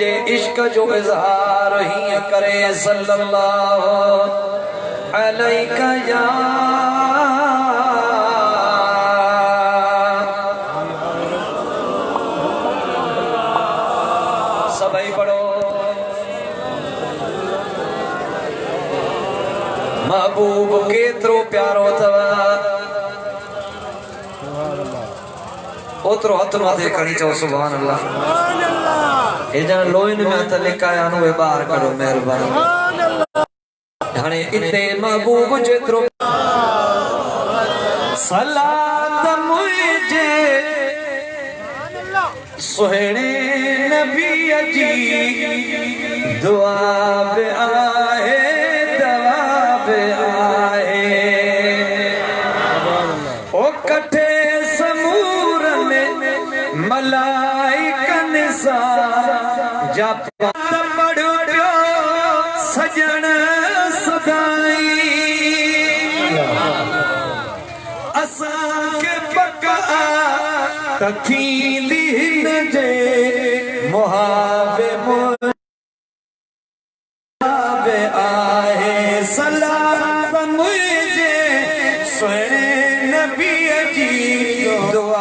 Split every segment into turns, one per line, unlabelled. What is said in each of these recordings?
पंहिंजे इश्क जो इज़हार हीअं करे सल्लल्लाहु अलैका या सभई पढ़ो महबूब केतिरो प्यारो अथव ओतिरो हथ मथे खणी चओ सुभान अल्लाह हे ॼण लोइन में हथ लिकाया आहिनि उहे ॿाहिरि कढो महिरबानी हाणे इते महबूब जेतिरो सलात मुंहिंजे सुहिणे नबीअ जी दुआ बि आहे मलाइकन सा जब पढ़ो सजन सदाई असां के पका तथींदी हिन जे मुहाबे मुहाबे आहे सलात मुंहिंजे सुहिणे नबीअ जी दुआ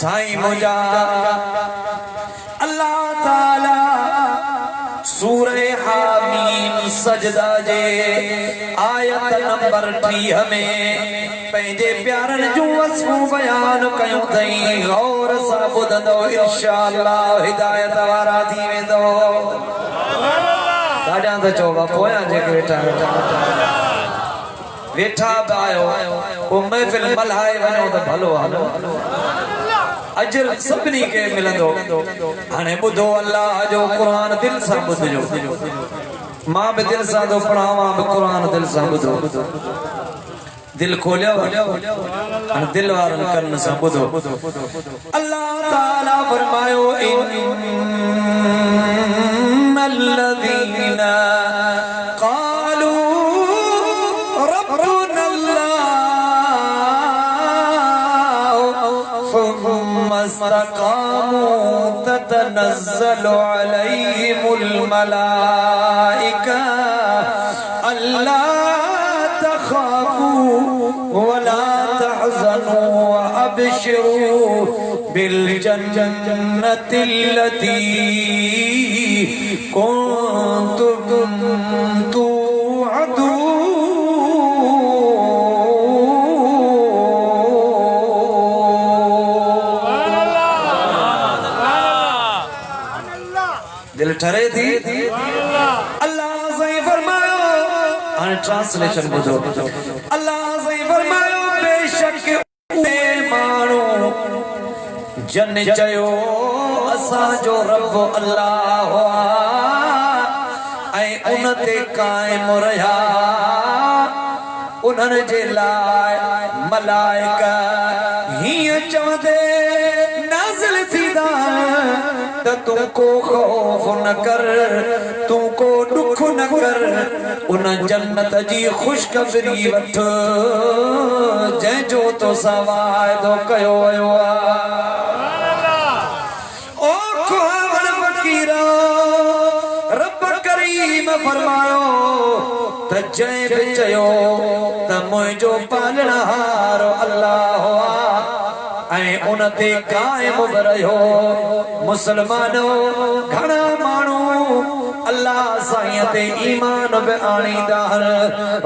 साईं मुझा अल्लाह ताला सूरह हामीम सजदा जे आयत नंबर 30 में पंहिंजे प्यारनि जूं वस्फूं बयान कयूं अथई गौर सां ॿुधंदो इंशाअल्लाह हिदायत वारा थी वेंदो ॾाढा त चओ पोयां जेके वेठा बि आयो पोइ महफ़िल मल्हाए वञो त भलो हलो अजर सभिनी के मिलंदो हाणे ॿुधो अल्लाह जो क़ुरान दिल सां ॿुधजो मां बि दिल सां थो पढ़ावां बि क़ुरान दिल सां ॿुधो दिल खोलियो हाणे दिल वारनि कन सां ॿुधो अल्लाह ताला फरमायो इन्नल्लज़ीना क़ालू रब्बुना इस्तक़ामू ततनज़्ज़लु अलैहिमुल मलाइका अल्ला तख़ाफू वला तहज़नू वअबशिरू बिल जन्नतिल्लती कुन्तुम तुअदून दिल ठरे थी अल्लाह सही फरमायो हाणे ट्रांसलेशन ॿुधो अल्लाह सही फरमायो बेशक उहे माण्हू जन चयो असांजो रब अल्लाह ऐं उन ते क़ाइम रहिया उन्हनि जे लाइ मलाइका हीअं चवंदे नाज़िल थींदा त तूं को खौफ न कर तूं को दुख न कर उन जन्नत जी ख़ुशख़बरी वठ जंहिंजो तोसां वाइदो कयो वियो आहे ओ ख़ुआवल फ़क़ीरा रब करीम फरमायो त जंहिं बि चयो त मुंहिंजो पालणहार अल्लाह ऐं उन ते क़ाइम बि रहियो मुसलमानो घणा माण्हू अल्लाह साईं ते ईमान बि आणींदा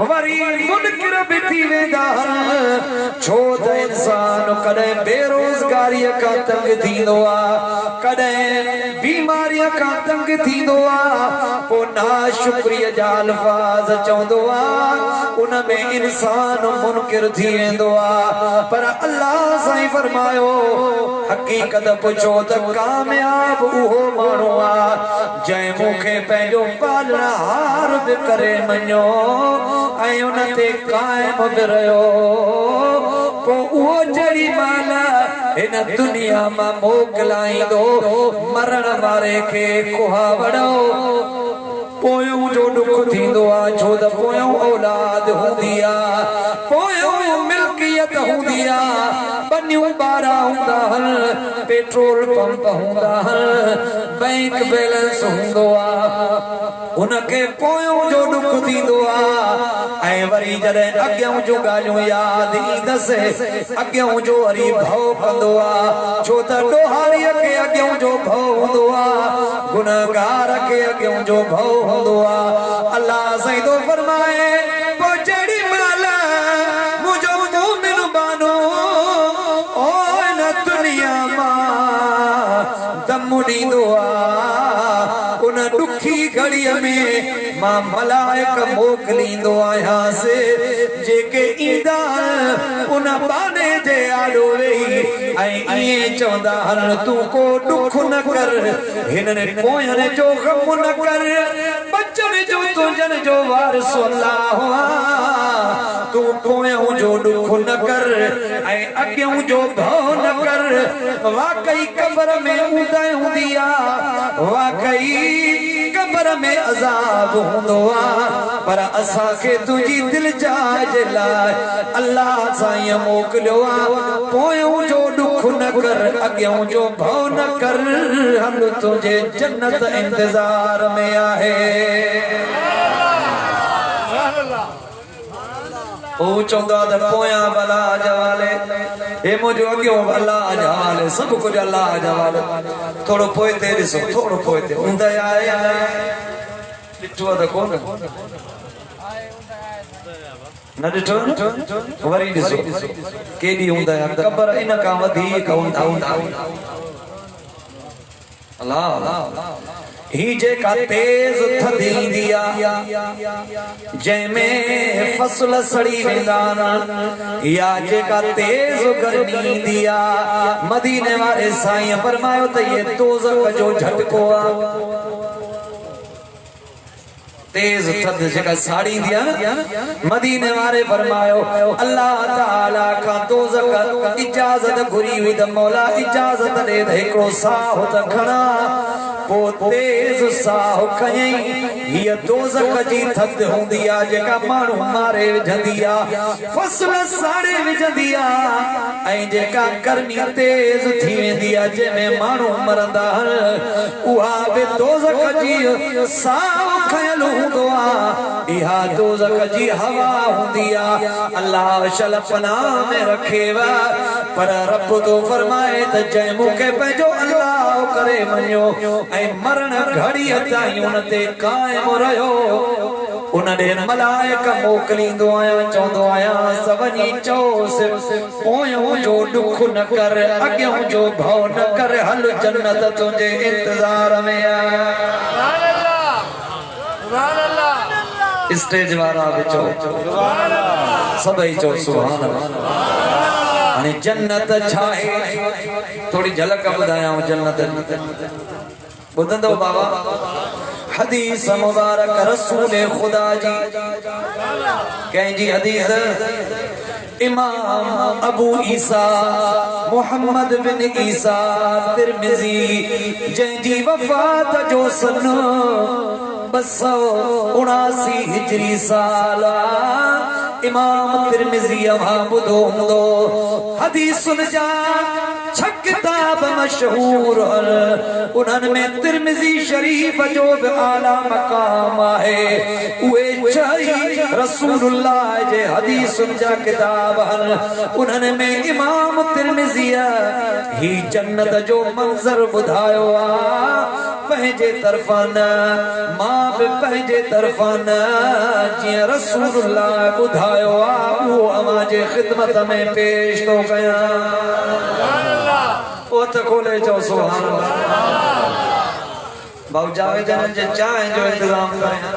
वरी मुनकिर बि थी वेंदा छो त इंसान कॾहिं बेरोज़गारीअ खां तंग थींदो आहे कॾहिं बीमारीअ खां तंग थींदो आहे पोइ नाशुक्रीअ जा अल्फाज़ चवंदो आहे उन में इंसान मुनकिर थी वेंदो आहे पर अल्लाह साईं फरमायो हक़ीक़त पुछो त कामयाब उहो माण्हू आहे जंहिं मूंखे पंहिंजो पालणहार बि करे मञो ऐं उन ते क़ाइम बि रहियो पोइ उहो जहिड़ी माल हिन दुनिया मां मोकिलाईंदो मरण वारे खे कुहा वड़ो पोयों जो दुख थींदो आहे छो त पोयों औलाद हूंदी आहे पोयों मिल्कियत हूंदी हुंदिया बन्यूं बारा हुंदा हल पेट्रोल पंप हुंदा हल बैंक बैलेंस हुंदो आ उनके पोयों जो दुख थींदो आ ऐं वरी जॾहिं अॻियां जो ॻाल्हियूं यादि ईंदसि अॻियां जो वरी भउ कंदो आ छो त ॾोहारीअ खे अॻियां जो भउ हूंदो आ गुनहगार खे अॻियां जो भउ हूंदो आ अल्लाह साईं थो फरमाए पोइ जेॾी महिल मुंहिंजो मोमिन बानो ओ न दुनिया मां दम ॾींदो आ उन ॾुखी घड़ीअ में मां मलाइक मोकिलींदो आहियांसि जेके ईंदा उन बाने जे आॾो वेही ऐं ईअं चवंदा हल तूं को ॾुख न कर हिननि पोयनि जो ग़म न कर बचनि जो तुंहिंजनि जो वारिसो अल्लाह तूं पोयों जो ॾुख न कर ऐं अॻियां जो भउ न कर वाकई क़बर में ऊंदहि हूंदी आहे वाकई क़बर में अज़ाब हूंदो आहे पर असांखे तुंहिंजी दिलि जाए जे लाइ अल्लाह साईं मोकिलियो आहे पोयों जो ॾुख न कर अॻियां जो भउ न कर हल तुंहिंजे जन्नत इंतज़ार में आहे ओ चौंदा द पोया भला जवाले हे मुझो अगियो अल्लाह जवाले सब कुछ अल्लाह जवाले थोड़ो पोए ते दिसो थोड़ो पोए ते उंदा आए डिठो द कोन न डिठो वरी दिसो केडी उंदा कबर इन का वधी उंदा अल्लाह ही जेका तेज थदी दिया जैमें फसल सड़ी वेंदा या जेका तेज गर्मी दिया मदीने वाले साईं फरमायो त ये दोज़ख जो झटको आ तेज थद जेका साड़ी दिया मदीने वाले फरमायो अल्लाह ताला का दोज़ख इजाजत घुरी हुई त मौला इजाजत दे हिकड़ो साह त खणा पो तेज साह खयई ये दोज़ख जी थद हुंदी आ जेका माण्हू मारे विझंदी आ फसल साड़े विझंदी आ ऐं जेका गर्मी तेज थी वेंदी आ जंहिंमें माण्हू मरंदा उहा बि दोज़ख जी साह खयल हूंदो आ इहा दोज़ख जी हवा हुंदी आ अल्लाह शल पनाह में रखेवा पर रब तो फरमाए त जंहिं मूंखे पंहिंजो अल्लाह करे मञियो ऐं मरण घड़ी ताईं उन ते कायम रहियो उन ॾे मलाइक मोकिलींदो आहियां चवंदो आहियां वञी चओसि पोयों जो ॾुख न कर अॻियां जो भउ न कर हल जन्नत तुंहिंजे इंतज़ार में स्टेज वारा भी चो सभई चो सुभान अल्लाह हाणे जन्नत छाहे थोड़ी झलक ॿुधायां जन्नत बुधंदो बाबा हदीस मुबारक रसूल खुदा जी कंहिंजी हदीस इमाम अबू ईसा मोहम्मद बिन ईसा तिरमिज़ी जंहिंजी वफ़ात जो सन 279 हिजरी साल इमाम तिरमिज़ी वहां ॿुधो हूंदो हदीसुन जा 6 किताब मशहूर उन्हनि में तिरमिज़ी शरीफ जो भी आला मकाम है उहे 6 रसूलुल्लाह जे हदीसुन जा किताब उन्हनि में इमाम तिरमिज़ी ही जन्नत जो मंज़र ॿुधायो आ पंहिंजे तरफ़ां न मां बि पंहिंजे तरफ़ां न जीअं रसूलुल्लाह ॿुधायो आ उहो अवां जे ख़िदमत में पेश थो कयां ओ त खोले चओ सुभान अल्लाह बाबू जावेद जे चांहि जो इंतजाम कयां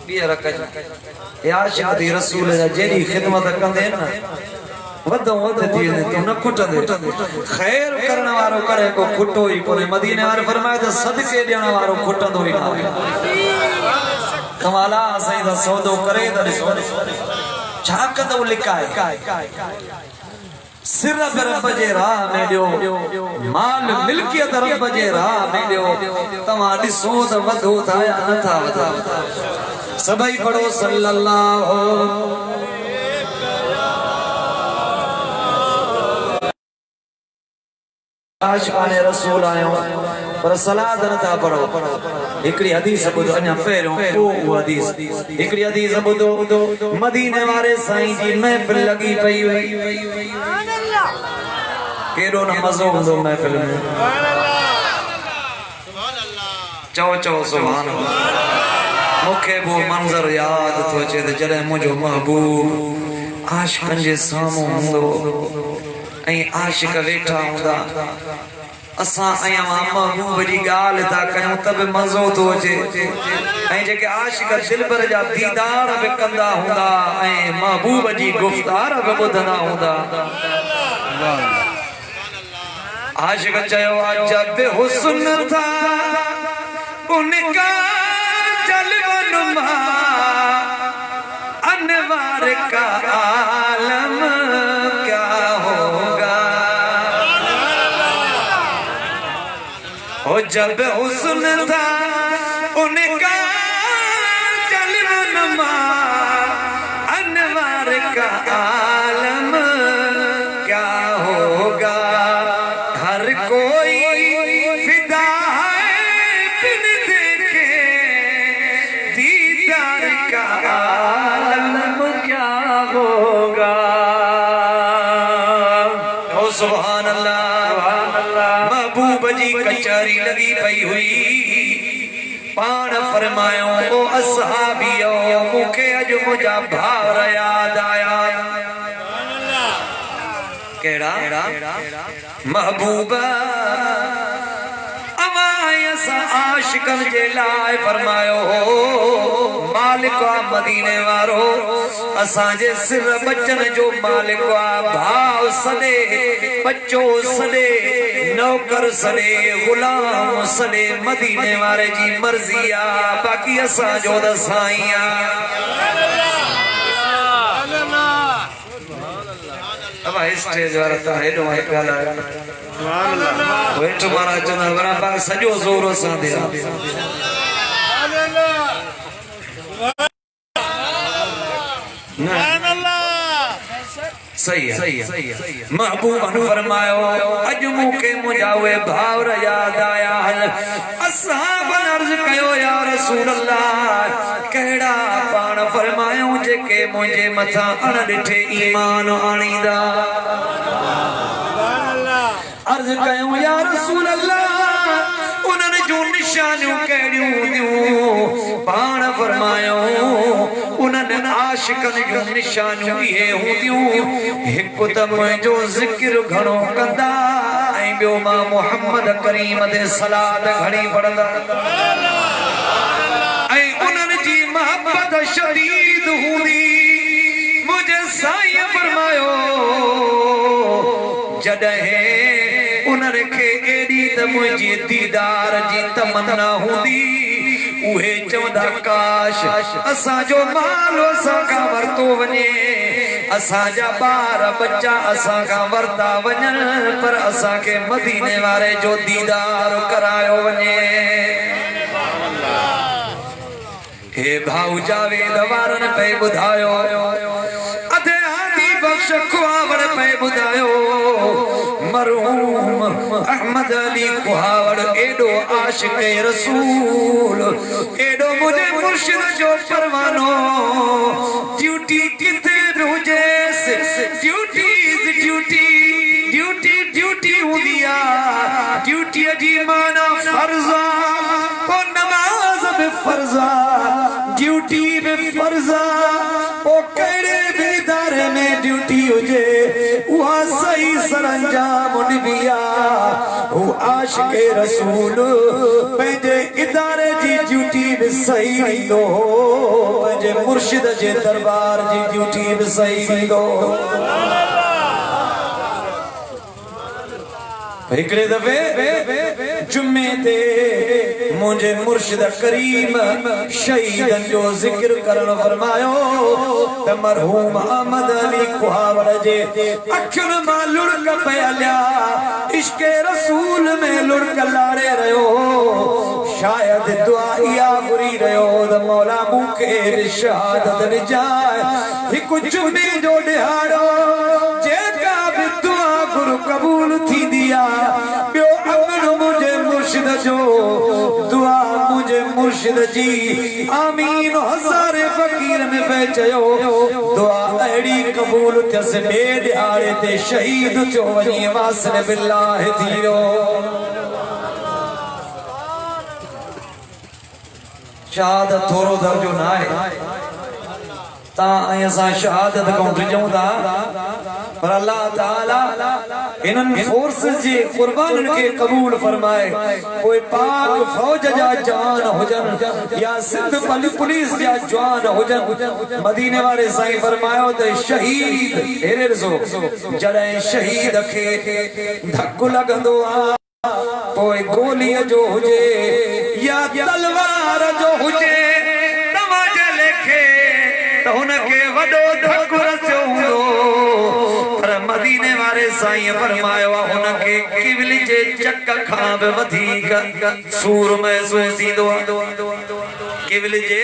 ॿीहर कजां या शादी रसूल जा जेॾी ख़िदमत कंदे न वधो वध थी तू न खुटंदे खैर करण वारो करे को खुटो ही कोने मदीने वारे फरमाए त सदके ॾियण वारो खुटंदो ही न कमाला सही दा सौदो करे त ॾिसो छा कंदो लिकाए सिर रब जे राह में ॾियो माल मिल्कियत रब जे राह में ॾियो तव्हां ॾिसो त वधो था या नथा वधो सभई पढ़ो सल्लल्लाहु आशिकाने रसूल आयो पर सलाद न था पढ़ो एकड़ी हदीस बुधो अञा पहिरियों वो हदीस एकड़ी हदीस बुधो मदीने वारे साईं जी महफिल लगी पई हुई केड़ो न मज़ो हुंदो महफिल में चओ चओ सुभान अल्लाह मूंखे वो मंज़र याद थो अचे त जॾहिं मुंहिंजो महबूब आशिकनि जे साम्हूं हूंदो ऐं आशिक वेठा हूंदा असां महबूब जी ॻाल्हि था कयूं त बि मज़ो थो अचे ऐं जेके आशिक दिलबर जा दीदार बि कंदा हूंदा ऐं महबूब जी गुफ़्तार बि ॿुधंदा हूंदा आशिक चयो अजब हुस्न था उनका जलवनुमा अनवार का आलम क्या होगा हो जब हुस्न था उनका जलवनुमा अनवार का आलम क्या होगा हर कोई फिदा है बिन देखे दीदार का आलम क्या होगा ओ सुभान अल्लाह महबूब जी कचहरी लगी पई हुई पान फरमायो ओ असहाबियो मूंखे अॼु मुंहिंजा भावर याद आया केड़ा महबूबा आशिकन जे लाइ फरमायो मालिक मदीने वारो असांजे सिर बचन जो मालिक भाव सदे बच्चो सदे नौकर सदे गुलाम सदे मदीने वारे जी मर्जी आ बाकी असांजो त साईं आ अब स्टेज वाला तो हेडो है गाला सुभान अल्लाह वेट मारा चंदा बरा बा सजो जोर सा दे सुभान अल्लाह सही है महबूब ने फरमायो अज मुके मुजावे भावर याद आया असहाब अर्ज कयो या रसूल अल्लाह केड़ा पान फरमायो जेके मुझे मथा अण डिठे ईमान आणीदा अर्ज कयो या रसूल अल्लाह उन्हनि जो निशानियों केड़ियों हुंदियूं पान फरमायो उन्हनि आशिकनि जो निशानियूं इहे हुंदियूं हिकु त मुंहिंजो ज़िक्र घणो कंदा ऐं ॿियो मां मुहम्मद करीम ते सलात घणी पढ़ंदा ऐं उन्हनि जी मोहब्बत शदीद हूंदी मुंहिंजे साईं फरमायो जॾहिं उन्हनि खे एॾी त मुंहिंजी दीदार जी तमन्ना हूंदी उहे चवंदा काश असांजो माल असां खां वरितो वञे असांजा ॿार बच्चा असां खां वरिता वञनि पर असांखे मदीने वारे जो दीदार करायो वञे हे भाऊ जावेद वारनि पे ॿुधायो अधे हादी बख्श खुआवड़ पे ॿुधायो मरहूम अहमद अली कुहावड़ एडो आशिक रसूल एडो मुझे मुर्शिद जो परवानो ड्यूटी किथे हुजेस ड्यूटी हुंदिया ड्यूटी जी माना फर्जा को नमाज भी फर्जा ड्यूटी भी फर्जा ओ केड़े भी दारे में ड्यूटी हुजे वहाँ सही सरंजाम निभिया वो आशिक रसूल पंहिंजे इदारे जी ड्यूटी भी सही ॾींदो पंहिंजे मुर्शिद जे दरबार जी ड्यूटी भी सही ॾींदो हिकड़े दफे जुम्मे ते मुझे मुर्शिद करीम शहीदन जो जिक्र करण फरमायो त मरहूम अहमद अली कुहावड़ जे अखियुन मां लुड़क पया इश्क रसूल में लुड़क लाड़े रहियो शायद दुआ इया घुरी रहियो त मौला मूंखे शहादत ॾिजाए हिकु जुम्मे जो ॾिहाड़ो जेका भी दुआ गुरु कबूल थी दिया मुर्शिद जी आमीन हज़ारे फ़कीर में पहुंचयो दुआ अड़ी कबूल थियस बे दिहाड़े ते शहीद थियो वञी वासिल बिल्लाह थियो शहादत थोरो दर्जो ना है ता ऐसा शहादत को टिजऊं था पर अल्लाह ताला इनन फोर्सेस जे कुर्बानन के कबूल फरमाए कोई पाक फौज जा जान होजन या सिंध पुलिस जा जवान होजन मदीने वाले साईं फरमायो त शहीद हेरे रसो जड़े शहीद खे धक लगंदो आ कोई गोली जो हुजे या तलवार जो हुजे तवाजे लेखे तो उनके वडो धक रस्यो हुंदो पर मदीने वाले साईं फरमायो उनके किवल जे चक खां बि वधीक सूर महसूस थींदो किवल जे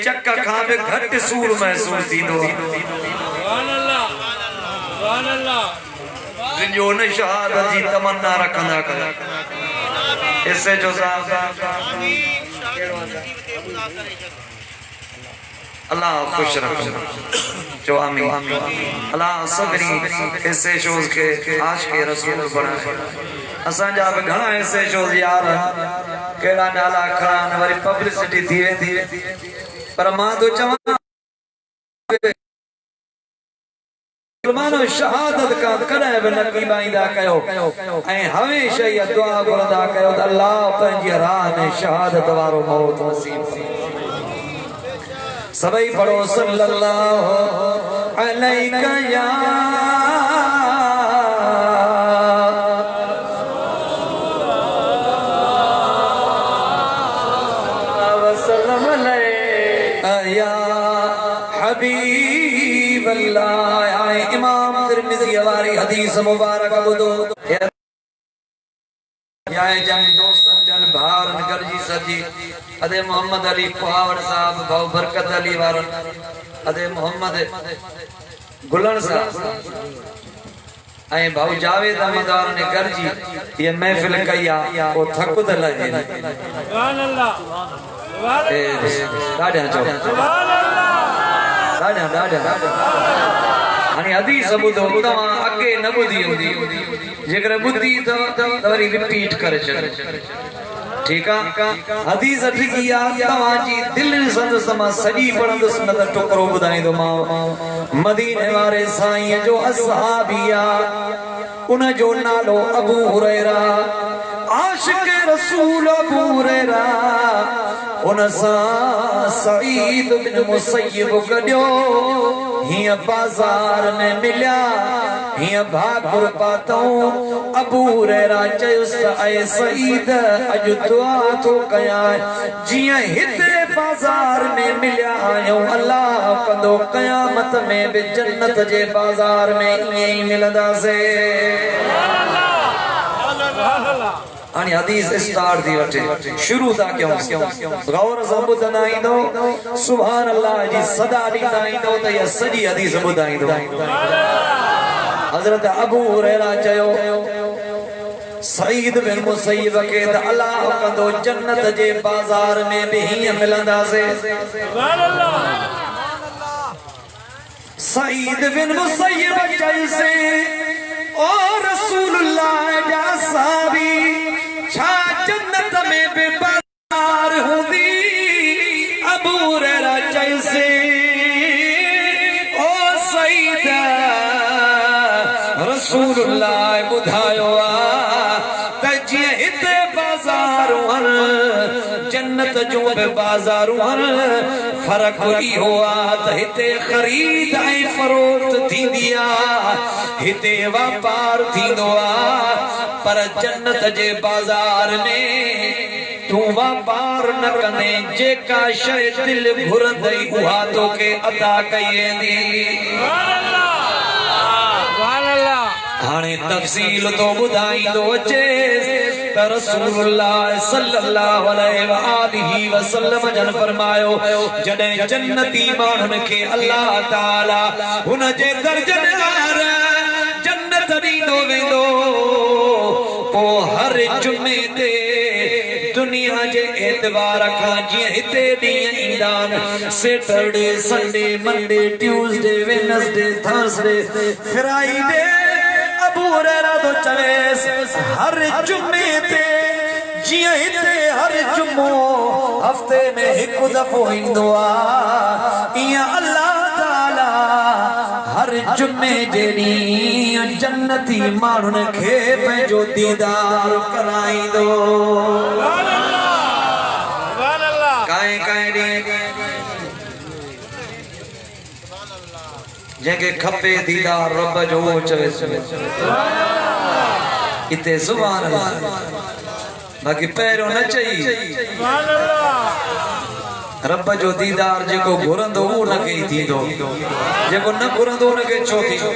चक खां बि घट सूर महसूस थींदो सुभान अल्लाह सुभान अल्लाह जिन जो शहादत जी तमन्ना रखंदा कर इससे जो अल्लाह खुश रखे जो आमीन अल्लाह सगरी ऐसे शोज के आश के रसूल बनाए असा जा भी घणा ऐसे शोज यार केड़ा नाला खरान वरी पब्लिसिटी थी वेंदी पर मां तो चवां मुसलमानो शहादत का कदे बि न कीबाईंदा कयो ऐं हमेशा इहा दुआ घुरंदा कयो त अल्लाह पंहिंजी राह में शहादत वारो मौत नसीब सभई पढ़ो सल्लल्लाहु अलैका या वसल्लम अलैका या हबीब अल्लाह इमाम तिरमिज़ी वाली हदीस मुबारक बुधो या जन दोस्तन जन भावरन गरजी सजी अदे मोहम्मद अली पहाड़ साहब भाऊ बरकत अली वारन अदे मोहम्मद गुलन साहब ऐं भाऊ जावेद अहमद वारन ने गरजी ये महफिल कया ओ थक त लगे सुभान अल्लाह सुभान अल्लाह दाढ़ा चो सुभान अल्लाह दाढ़ा हाने हदीस बुधो तवा अगे न बुधी हुंदी जेकर बुधी त वरी रिपीट करे छॾ ठीक है हदीस ठिकी आ तवा जी दिल संद समा सजी पढ़ंदुस न त टोकरो बुधाईंदो मां मदीने वाले साईं जो असहाबिया उन जो नालो अबू हुरैरा आशिक रसूल अबू हुरैरा उन सा सईद बिन मुसय्यब कड्यो हिया बाजार में मिलिया हिया भाकुर पातो अबू हुरैरा चयुस ऐ सईद अज दुआ तो कया जिया हिते बाजार में मिलिया आयो अल्लाह कंदो कयामत में भी जन्नत जे बाजार में ई मिलदा से आनी हदीस स्टार्ट थी वठे शुरू था क्यों गौर से ॿुधंदा सुभान अल्लाह जी सदा ॾींदा ईंदो त इहा सॼी हदीस ॿुधाईंदो हज़रत अबू हुरैरा चयो सईद बिन मुसय्यब के त अल्लाह कंदो जन्नत जे बाजार में भी हीअं मिलंदासे सुभान अल्लाह सईद बिन मुसय्यब चयुसे ओ रसूलुल्लाह जा साहबी छा जन्नत में भी बाजार हुंदी अबू हुरैरा चयुसे ओ सईद रसूलुल्लाह बुधायो आ त जिए हिते बाजार हन जन्नत जो भी बाजार हन फर्क इहो आ त हिते खरीद ऐं फरोख्त थींदी आ हिते व्यापार थींदो आ पर जन्नत जे बाजार में तू व्यापार न कंदे जेका शय दिल घुरंदई उहा तोखे अता कई वेंदी हाने तफसील तो बुधाईंदो अचे त रसूलुल्लाह सल्लल्लाहु अलैहि वसल्लम जन फरमायो जॾहिं जन्नती माण्हुनि खे अल्लाह ताला हुन जे दर्जनवार जन्नत ॾींदो वेंदो पोइ हर जुमे ते दुनिया जे एतवार रखा जी हिते ॾींहं ईंदा Saturday Sunday Monday Tuesday Wednesday Thursday Friday Abu Hurairah तो चवेस हर जुमे ते जियां हिते हर जुमो हफ्ते में एक दफ़ो ईंदो आ इया अल्लाह ताला हर जुमे जे ॾींहुं जन्नती माण्हुनि खे पंहिंजो दीदार कराईंदो काए काए ॾींहुं जंहिंखे खपे दीदार रब जो चवे इते सुभान अल्लाह बाक़ी पहिरियों न चई रब जो दीदार जेको घुरंदो उहो न कई थींदो जेको न घुरंदो उनखे छो थींदो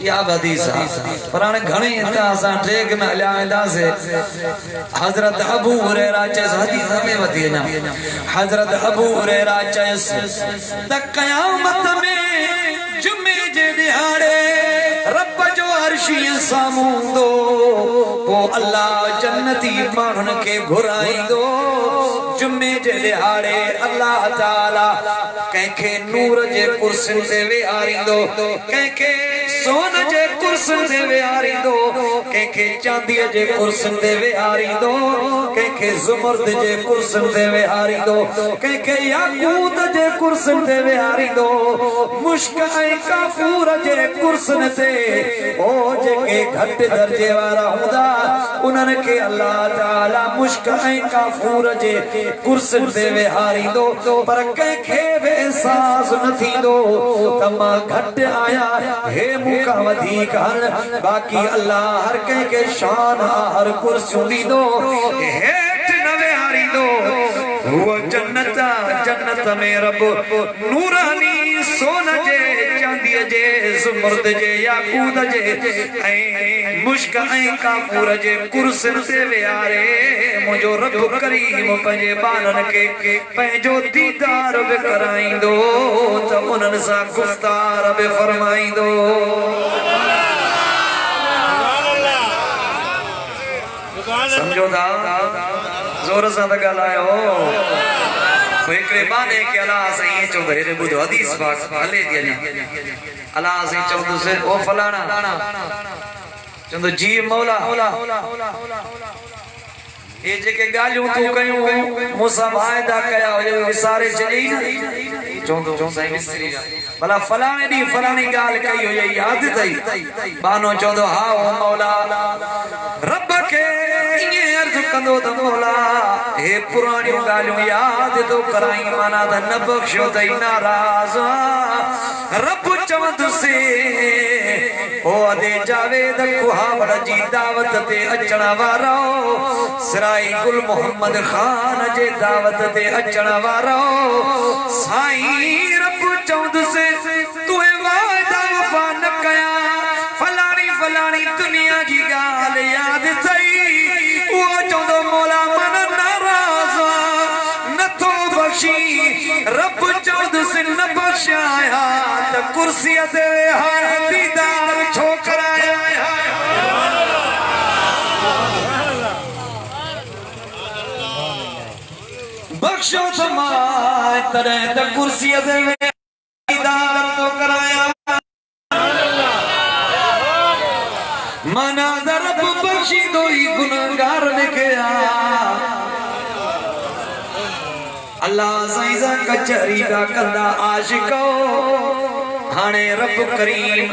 या हदीस पर हाणे घणी हितां असां ट्रेक में हलिया वेंदासीं हज़रत अबू हुरैरा चयसि हदीस में वधी वञा हज़रत अबू हुरैरा चयसि त क़यामत में जुमे जे ॾिहाड़े रब जो अर्श साम्हूं हूंदो पोइ अल्लाह जन्नती माण्हुनि खे घुराईंदो जुमे जे ॾिहाड़े अल्लाह ताला कंहिंखे नूर जे कुर्सियुनि ते वेहारींदो कंहिंखे सोन जे कुर्सियुनि ते वेहारींदो कंहिंखे चांदीअ जे कुर्सियुनि ते वेहारींदो कंहिंखे ज़ुमर्द जे कुर्सियुनि ते वेहारींदो कंहिंखे याकूत जे कुर्सियुनि ते वेहारींदो मुश्क ऐं काफूर जे कुर्सियुनि ते ओ जेके घटि दर्जे वारा हूंदा उन्हनि खे अल्लाह ताला मुश्क ऐं काफूर जे कुर्सियुनि ते वेहारींदो पर कंहिंखे बि एहसास न थींदो त मां घटि आहियां हे मूंखां वधीक हल बाक़ी अल्लाह हर कंहिंखे शान हर कुर्सियूं ॾींदो हेठि न वेहारींदो हुअ जन्नत में रब नूरानी सोन जे चांदीअ जे ज़ुमर्द जे याकूत जे ऐं मुश्क ऐं काफूर जे कुर्सियुनि ते वेहारे मुंहिंजो रब करीम पंहिंजे ॿारनि खे पंहिंजो दीदार बि कराईंदो त उन्हनि सां गुफ़्तार बि फरमाईंदो समझो था जोर सां त ॻाल्हायो हिकिड़े बाने खे अलाह साईं चवंदो हेॾे ॿुधो हदीस पाक हले थी अञा अलाह साईं चवंदुसि ओ फलाणा चवंदो जी मौला ये जेके ॻाल्हियूं तूं कयूं मूंसां वाइदा कया हुजे विसारे छॾी न चवंदो साईं विसरी भला फलाणे ॾींहुं फलाणी ॻाल्हि कई हुजे यादि अथई बानो चवंदो हा ओ मौला रब खे ईअं अर्ज़ु कंदो त मौला हे पुराणियूं ॻाल्हियूं यादि थो कराई माना त न बख़्शियो अथई नाराज़ रब चवंदुसि ओ अदे जावेद कुहावड़ जी दावत ते अचण वारो सिराई गुल मोहम्मद खान जे दावत ते अचण वारो साईं रब चवंदुसि तूं वाइदा वफ़ा न कया फलाणी फलाणी दुनिया जी ॻाल्हि यादि अथई उहो चवंदो मौला मन नाराज़ नथो बख़्शी रब चवंदुसि न बख़्शाया त कुर्सीअ ते वेहार दीदार छो कराया बख़्शो त मां तॾहिं त कुर्सीअ ते दीदार थो कराया माना त रब बख़्शींदो ई गुनहगार खे अल्लाह साईं सां कचहरी पिया कंदा आशिको हाणे रब करीम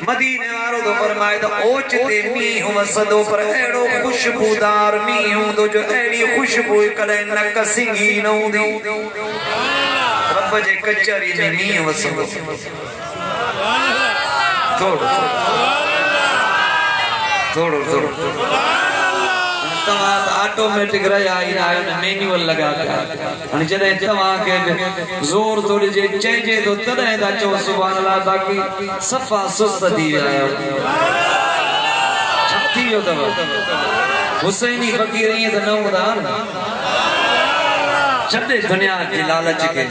मदीने वारो तो फरमाए तो ओचते मींहुं वसदो पर अहिड़ो खुशबूदार मींहुं हूंदो जो अहिड़ी खुशबू कॾहिं नक सिंगी न हूंदी रब जे कचहरी में मींहुं वसंदो थोड़ो तव्हां ऑटोमेटिक रहिया आहियो मैनुअल लगा हाणे जॾहिं तव्हांखे ज़ोर थो ॾिजे चइजे थो तॾहिं था चओ सुभाणे अलाह बाक़ी सफ़ा सुस्त थी विया आहियो छा थी वियो अथव हुसैनी फ़क़ीर ईअं त न हूंदा न छॾे दुनिया जी लालच खे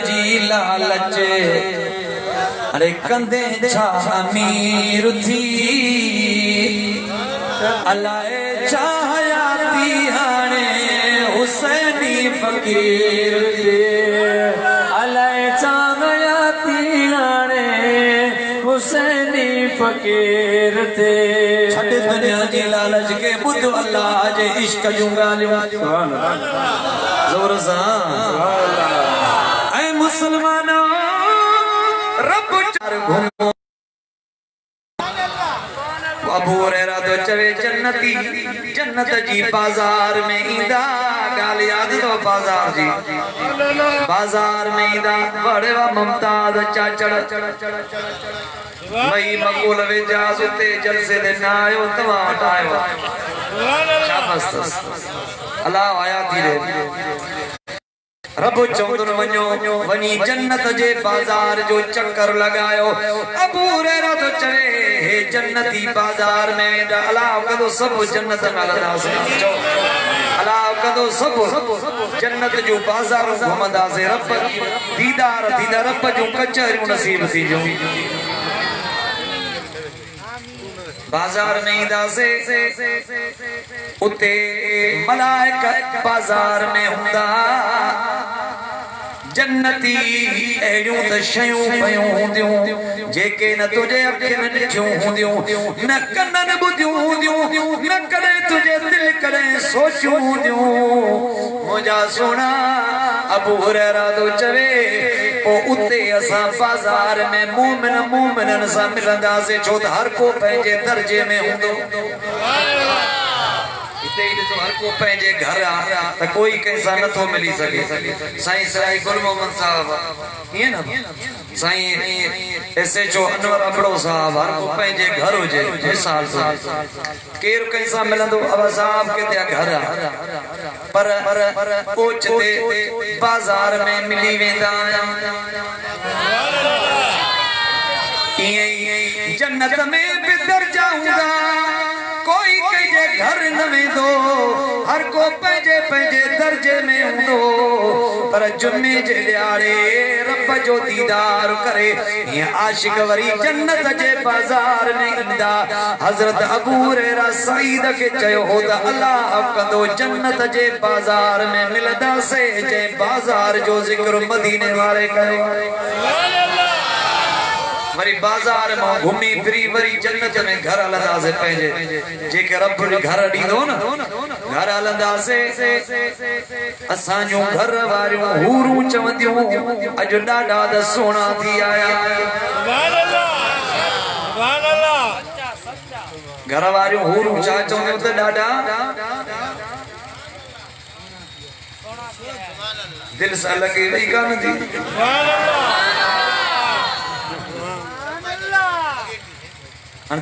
जी लालच अरे कंदे छा अमीर थी अल्लाह चाहयाती हाणे हुसैनी फकीर ते
अल्लाह चाहयाती हाणे हुसैनी फकीर ते
छड़ दुनिया जी लालच के बुध अल्लाह जे इश्क जूं ॻाल्हियूं ज़ोर सां ऐ मुसलमानो रब घुमो अबू हुरैरा तो चवे जन्नती जन्नत जी बाजार में ईंदा गाल याद तो बाजार जी बाजार में ईंदा बड़े वा मुमताज चाचड़ वही मकूल विजाज उते जलसे दे ना आयो तवा हटायो शाबाश अल्लाह आया धीरे रब चौंदन वञो वनी जन्नत जे बाजार जो चक्कर लगायो अबू हुरैरा तो चवे हे जन्नती बाजार में अल्लाह कदो सब जन्नत मिलंदासे अल्लाह कदो सब जन्नत जो बाजार घुमंदासे रब दीदार थींदा रब जो कचहरियूं नसीब थी जो बाजार में ईंदासे उते मलाइका बाजार में हुंदा जन्नती एड़ियूं त शयूं पयूं हूंदियूं जेके न तुझे अखियुनि ॾिठियूं हूंदियूं न कननि ॿुधियूं हूंदियूं न कॾहिं तुझे दिलि कॾहिं सोचियूं हूंदियूं मुंहिंजा सोना अबू हुरैरा तो चवे पोइ उते असां बाज़ार में मोमिननि सां मिलंदासीं छो त हर को पंहिंजे दर्जे में हूंदो हर को पंहिंजे घर आ त कोई कंहिंसां नथो मिली सघे साईं सराई गुल मोहम्मद साहब ईअं न साईं SHO अनवर अबड़ो साहब हर को पंहिंजे घर हुजे मिसाल केरु कंहिंसां मिलंदो अब साहब किथे घर आ पर ओचिते बाज़ार में मिली वेंदा ईअं जन्नत में बि दर्जा हूंदा कोई कंहिंजे घर न वेंदो हर को पंहिंजे पंहिंजे दर्जे में हूंदो पर जुमे जे ॾियारे रब जो दीदार करे हीअं आशिक वरी जन्नत जे बाज़ार में ईंदा हज़रत अबू हुरैरा सईद खे चयो हो त अल्लाह कंदो जन्नत जे बाज़ार में मिलंदासीं जंहिं बाज़ार जो ज़िक्र मदीने वारे कयो वरी बाजार में घूमी फिरी वरी जन्नत में घर हलंदासे पंहिंजे जेके रब घर ॾींदो न घर हलंदासे असां जो घर वारियूं हूरूं चवंदियूं अॼु ॾाढा त सोना थी आया घर वारियूं हूरूं छा चवंदियूं त ॾाढा दिलि सां लॻे वई कान थी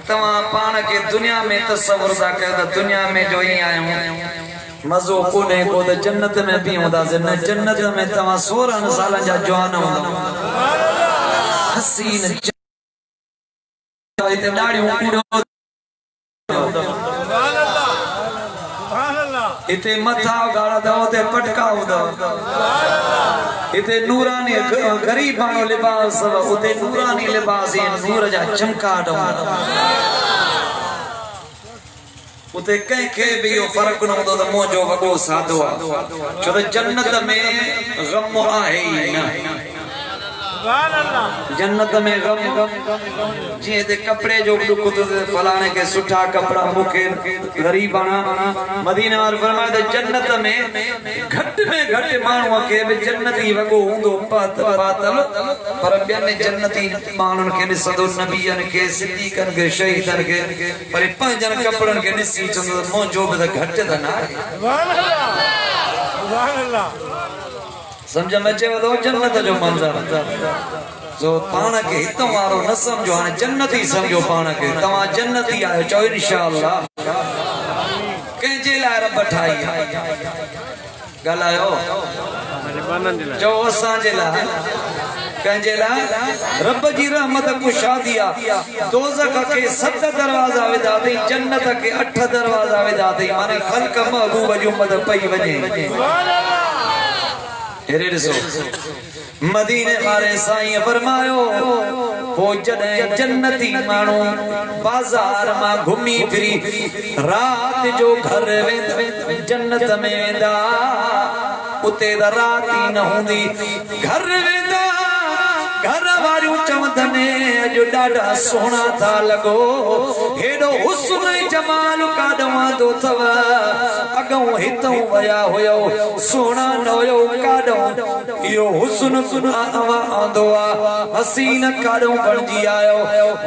तव्हां पाण खे दुनिया में तसव्वुर था कयो त दुनिया में जो ईअं आहियूं मज़ो कोन्हे को त जन्नत में बि हूंदासीं न जन्नत में तव्हां 16 सालनि जा जवान हूंदा हसीन हिते ॾाढियूं इते मथा गाड़ा दो ते पटका उदा इते नूरानी गरीब मानो लिबास उते नूरानी लिबास नूर जा चमकाट उते कंहिंखे बि इहो फ़र्क़ु न हूंदो त मुंहिंजो वॾो साधो आहे छो त जन्नत में ग़म आहे ई न जन्नत में गम जी ते कपड़े जो दुख तो फलाने के सुठा कपड़ा मुके गरीब आना मदीने वार फरमाए त जन्नत में घट मानू के भी जन्नती वगो हुंदो पातल पर ॿियनि जन्नती मानन के ॾिसंदो नबियन के सिद्दीकन के शहीदन के पर पंहिंजनि कपड़न के ॾिसी चंदो मुंहिंजो बि त घट त न समझ में अचे तो जन्नत जो मंजर जो पाण के हितों वारो न समझो हाणे जन्नती समझो पाण के तव्हां जन्नती आयो चओ इंशाअल्लाह कंहिंजे लाइ रब ठाही ॻाल्हायो चओ असांजे लाइ कंहिंजे लाइ रब जी रहमत कुशादी आहे दोज़ख के 7 दरवाजा विधा अथई जन्नत के 8 दरवाजा विधा अथई माने ख़ल्क़ महबूब जी उम्मत पई वञे मदीने वाले साईं फरमायो वो जॾहिं जन्नती माण्हू बाज़ार मां घुमी फिरी रात जो घर वेंदा जन्नत में वेंदा उते त रात ई न हूंदी घर वेंदा घर वारियूं चवंदनि अॼु ॾाढा सुहिणा था लॻो हेॾो हुस्न जमाल काॾो आंदो अथव अॻूं हितां विया हुयो सुहिणा न हुयो काॾो इहो हुस्न आंदो आहे हसीन काॾो बणिजी आयो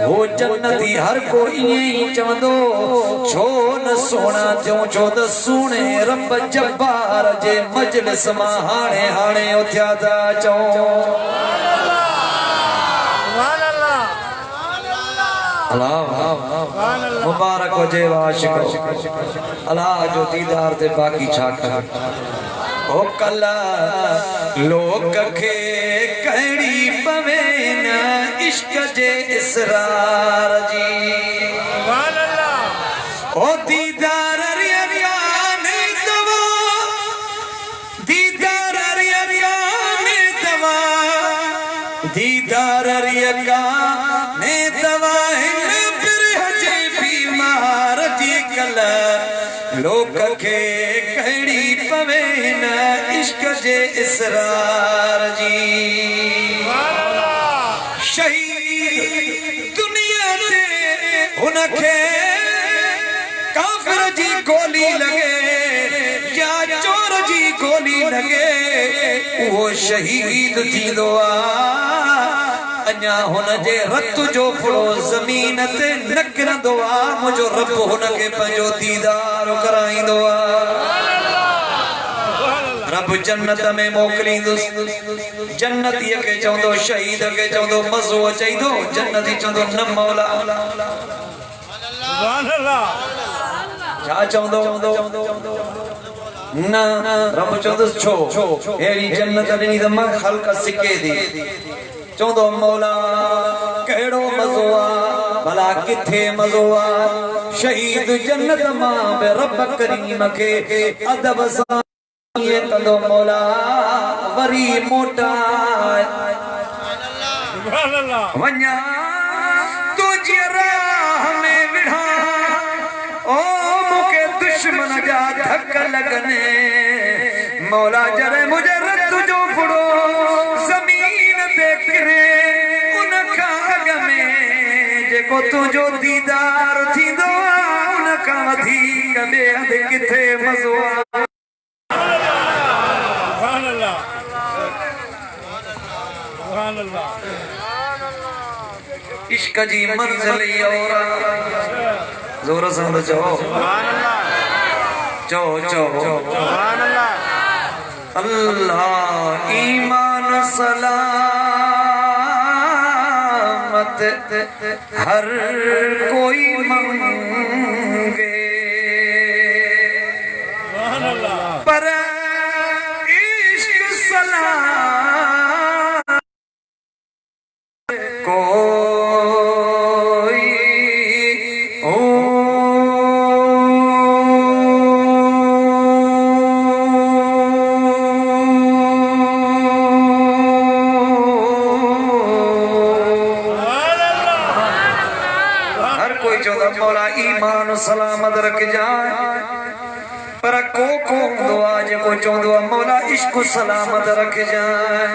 हो जन्नती हर को ईअं ई चवंदो छो न सुहिणा थियूं छो त सुहिणे रब जब्बार जे मजलिस मां हाणे हाणे उथिया था अचूं मुबारक हुजे आशिक अल्लाह जो दीदार ते बाक़ी छा कर ओ कला लोक खे कहिड़ी पवे न इश्क जे इसरार जी ओ दीदार रियाने दवा दीदार रियाने दवा दीदार रियाने दवा लोक खे कहिड़ी पवे न इश्क जे इसरार जी शहीद दुनिया ते हुनखे काफ़िर जी गोली लगे या चोर जी गोली लगे वो शहीद थींदो आहे अञा हुन जे रत जो फुड़ो ज़मीन ते न किरंदो आहे मुंहिंजो रब हुनखे पंहिंजो दीदार कराईंदो आहे रब जन्नत में मोकिलींदुसि जन्नतीअ खे चवंदो शहीद खे चवंदो मज़ो अचई थो जन्नती चवंदो न मौला छा चवंदो न रब चवंदुसि छो अहिड़ी जन्नत ॾिनी त मां ख़ल्क़ सिके थी चवंदो मौला कहिड़ो मज़ो आहे भला किथे मज़ो आहे शहीद जन्नत मां बि रब करीम खे अदब सां ईअं कंदो मौला वरी मोटाए वञा तुंहिंजी राह में विढ़ा ओ मूंखे दुश्मन जा धक लॻनि मौला जॾहिं मुंहिंजे रत जो फुड़ो जेको तुंहिंजो दीदार थींदो उन खां वधीक ॿिए हंधि किथे मज़ो आहे इश्क जी मंज़िल ज़ोर सां चओ अल्लाह ईमान सलाम हर कोई मंगे पर इश्क सलाम कोई मौला ईमान सलामत रख जाए पर को दुआ जेको चवंदो आहे मौला इश्क सलामत रख जाए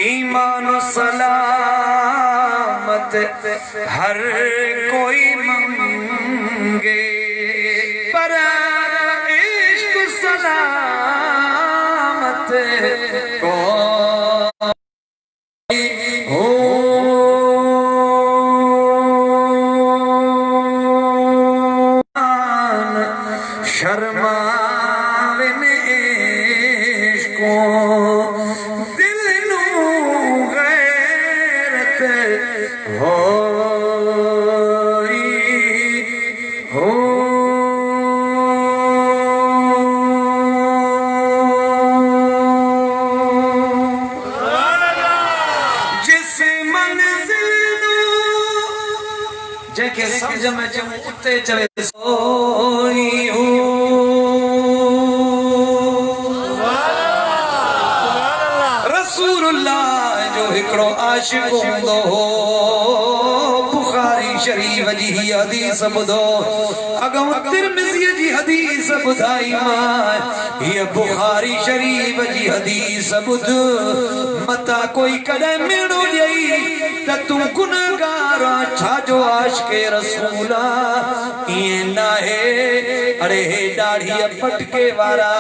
ईमान सलामत हर कोई मंगे पर इश्क सलामत को जेके समझ में चऊं उते चवे सोई रसूलुल्लाह जो जो हिकड़ो आशिक हूंदो हो बुखारी शरीफ जी हदीस ॿुधो अगों तिरमिज़ी जी हदीस ॿुधाई मां ये बुखारी शरीफ जी हदीस ॿुध मता कोई कदे मिणो ॾेई त तू गुनहगार छाजो आशिक रसूल ईअं नाहे अरे हे दाढ़ी पटके वारा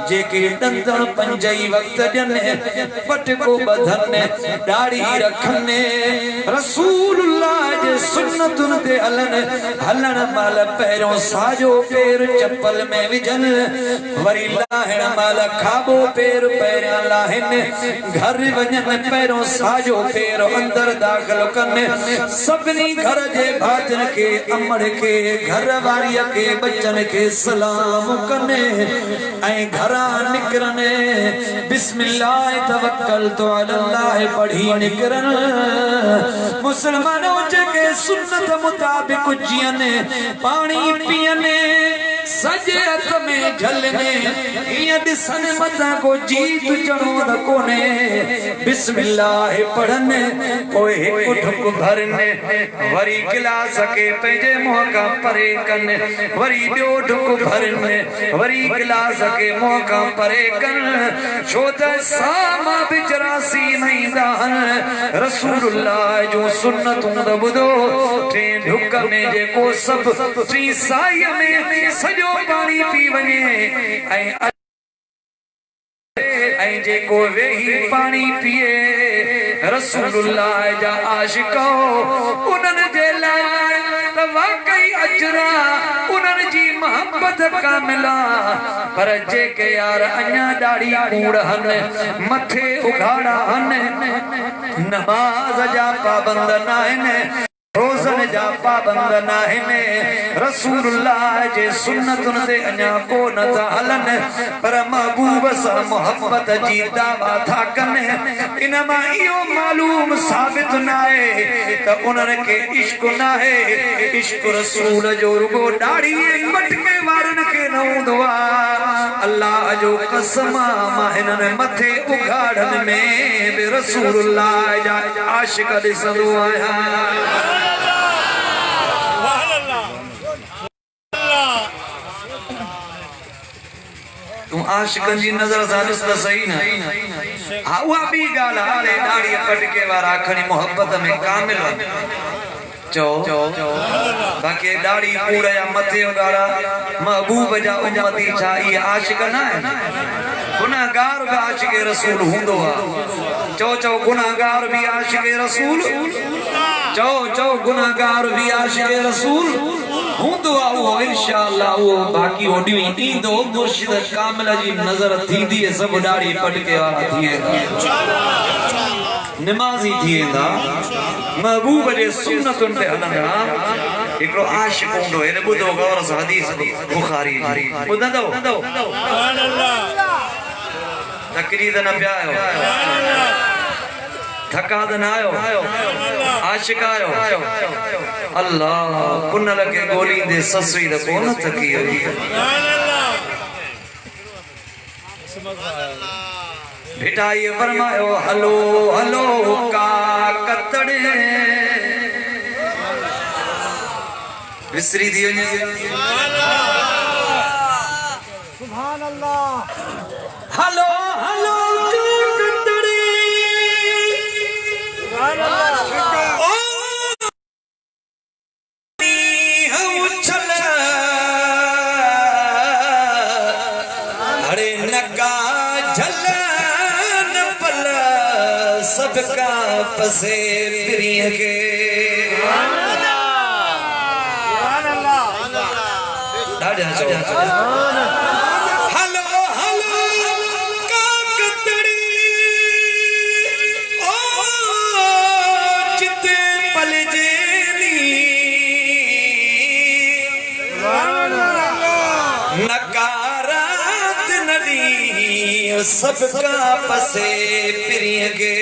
जेके दंदन पंजई वक्त ॾियनि पटको ॿधनि दाढ़ी रखनि रसूलुल्लाह जे सुन्नतुनि ते हलण महिल पहिरियों साॼो पेर चप्पल में विझनि वरी लाहिण महिल खाॿो पेर पहिरियां लाहिनि घर वञनि पहिरियों साॼो पेर अंदर दाख़िल कनि सभिनी घर जे भातियुनि खे अमड़ खे घर वारीअ खे बचनि खे सलाम कनि ऐं घरां निकिरनि बिस्मिल्लाह तवक्कलतु अलल्लाह पढ़ी निकिरनि मुसलमानों जेके सुन्नत मुताबिक जियनि पानी पियनि सजे हथ में झलने ये दिसन मता को जीत चढ़ो न कोने बिस्मिल्लाह पढ़ने कोई हिकु ठुक भरने वरी गिलास के पंहिंजे मुंह का परे कने वरी ॿियो ठुक भरने वरी गिलास के मुंह का परे कने छो त सामा बिजरासी नहीं दाहन रसूलुल्लाह जो सुन्नतूं द ॿुधो टे ढुक में जेको सब टी साई में सॼो पानी पी वञे ऐं जेको वेही पानी पिए रसूलुल्लाह जा आशिक उन्हनि जे लाइ त वाकई अजरा उन्हनि जी मोहब्बत कामिला पर जेके यार अञा दाढ़ी कूड़ हन मथे उघाड़ा हन नमाज जा पाबंद न आहिनि रोज़न जा पाबंद न आहिनि रसूलुल्लाह जे सुन्नतुनि ते अञा को नथा हलनि पर महबूब सां मोहब्बत जी दावा था कनि इन मां इहो मालूम साबित न आहे त उन्हनि खे इश्क न आहे इश्क रसूल जो रुगो दाढ़ी मटके वारनि खे न हूंदो आहे अल्लाह जो कसम मां हिननि मथे उघाड़नि में बि रसूलुल्लाह जा आशिक ॾिसंदो आहियां तू आशिकन जी नजर सां ॾिस त सही न हा उहा बि ॻाल्हि आहे दाढ़ी पटके वारा खणी मोहब्बत में कामिल चो बाक़ी दाढ़ी कूड़ या मथे उगाड़ा महबूब जा उम्मती छा इहे आशिक न आहिनि गुनाहगार बि आशिक रसूल हूंदो आहे चो गुनाहगार बि आशिक रसूल चो गुनाहगार भी आशिक रसूल हूंदो आहे उहो इंशाअल्लाह उहो बाक़ी ओॾी ईंदो मुर्शिद कामिल जी नज़र थींदी सभु दाढ़ी पटके वारा थी वेंदा निमाज़ी थी वेंदा महबूब जे सुन्नतुनि ते हलंदा हिकिड़ो आशिक हूंदो हेॾे ॿुधो गौर सां हदीस बुखारी ॿुधंदव तकरीद न पिया आहियो थका त न आयो आशिक आयो अल्लाह कुनल के गोली दे ससुई द कोन थकी हुई बेटा ये फरमायो हलो हलो का कतड़े विसरी दी सुभान अल्लाह हलो हलो सबका पसे प्रिय के हलो हलो काकतड़ी ओ चिते पल जेनी नकारात नदी सबका पसे प्रिय के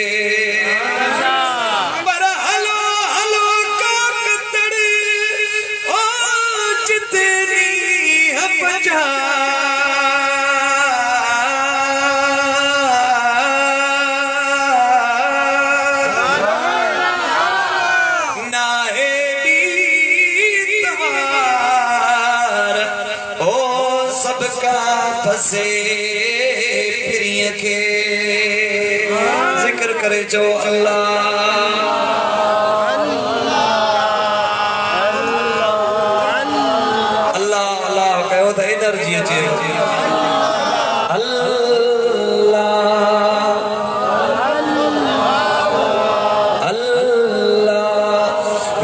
फसे प्रिय के जिक्र करे जो अल्लाह एनर्जी अचे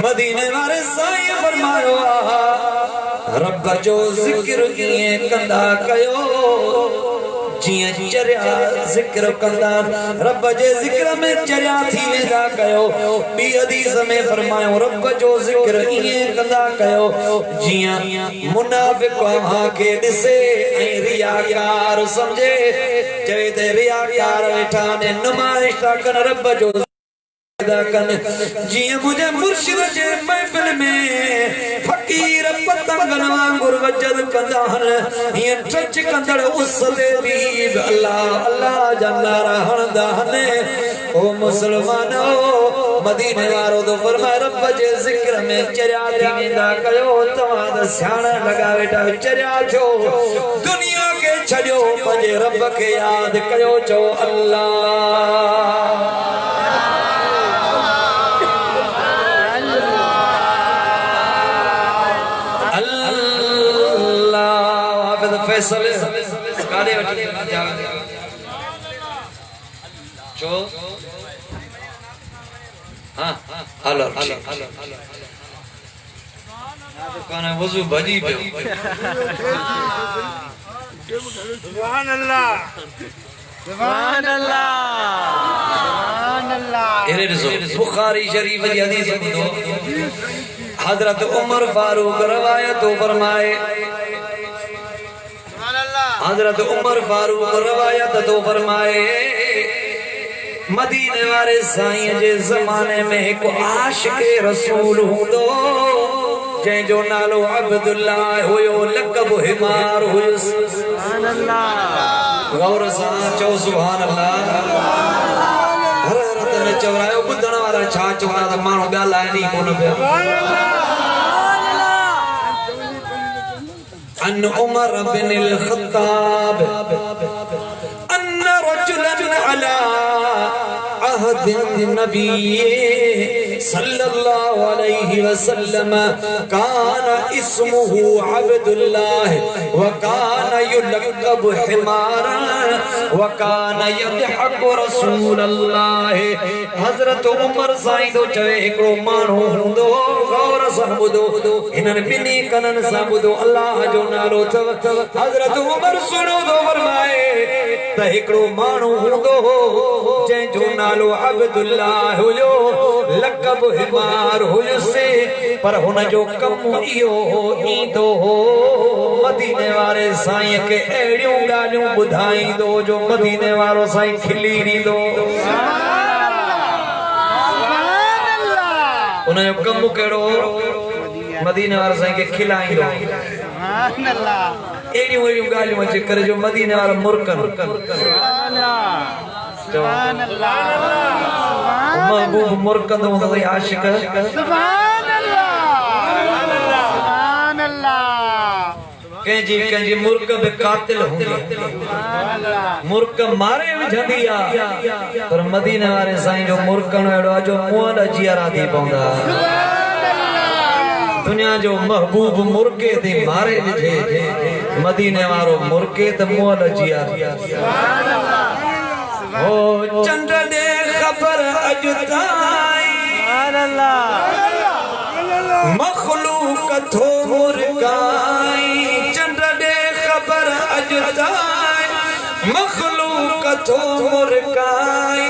मदीने वारे साईं फरमायो रब जो जिक्र कीअं कंदा कयो जियां चरिया जिक्र कंदा रब जे जिक्र में चरिया थी वेंदा कयो बी हदीस में फरमायो रब जो जिक्र ईअं कंदा कयो जियां मुनाफिक अव्हां खे ॾिसे ऐं रियाकार समझे चवे ते रियाकार वेठा ने नुमाइश था कनि रब जो जियां मुझे मुर्शिद जे महफिल में फकीर पतंगन वांगुर वजद कंदा हन हीअं टच कंदड़ उस ते बि अल्लाह अल्लाह जा नारा हणंदा हन ओ मुसलमानो मदीने वारो तो फरमाए रब जे जिक्र में चरिया थी वेंदा कयो तव्हां त सियाणा लॻा वेठा चरिया थियो दुनिया के छॾियो पंहिंजे रब खे यादि कयो चओ अल्लाह फैसल काले वठी चो हां हलो काने वजू भजी पे सुभान अल्लाह सुभान अल्लाह सुभान अल्लाह एरे ॾिसो बुखारी शरीफ जी हदीस ॿुधो हजरत उमर फारूक रवायत फरमाए हजरत उमर फारूक रवायत तो फरमाए मदीने वाले साईं जे ज़माने में एक आशिक रसूल हुंदो जंहिंजो नालो अब्दुल्लाह हुयो लक़ब हिमार हुयो सुभान अल्लाह गौर सां चओ सुभान अल्लाह हर हर में चवरायो ॿुधण वारा छा चवंदा त माण्हू ॻाल्हाइनि ई कोन पिया अन उमर बिन الخطاب अन रजुलन अला अहद النبي صلى الله عليه وسلم كان اسمه عبد الله وكان يلقب حمارا وكان يضحك رسول الله حضرت عمر साईं तो चवे हिकिड़ो माण्हू हूंदो गौर सां ॿुधो हिननि ॿिन्ही कननि सां ॿुधो अल्लाह जो नालो अथव हज़रत उमर सुनो थो फरमाए त हिकिड़ो माण्हू हूंदो जंहिंजो नालो अब्दुल्लाह हुयो लक़ब हिमार हुयुसि पर हुन जो कमु इहो ईंदो हो मदीने वारे साईं खे अहिड़ियूं ॻाल्हियूं ॿुधाईंदो जो मदीने वारो साईं खिली ॾींदो उन जो कमु कहिड़ो मदीने वारे साईं खे खिलाईंदो अहिड़ियूं अहिड़ियूं ॻाल्हियूं अची करे जो मदीने वारा मुर्कनि महबूब मुर्कंदो हूंदो भई आशिक कंहिंजी कंहिंजी मुर्क बि कातिल हूंदी मुर्क मारे विझंदी आहे पर मदीने वारे साईं जो मुर्कन अहिड़ो आहे जो मुंहं जीअरा थी पवंदा दुनिया जो महबूब मुर्के ते मारे विझे मदीने वारो मुर्के त मुंहं जीअरा ओ चंड दे खबर अज ताईं मखलूक थो मुर्गाई चंड दे खबर अज ताईं मखलूक थो मुर्गाई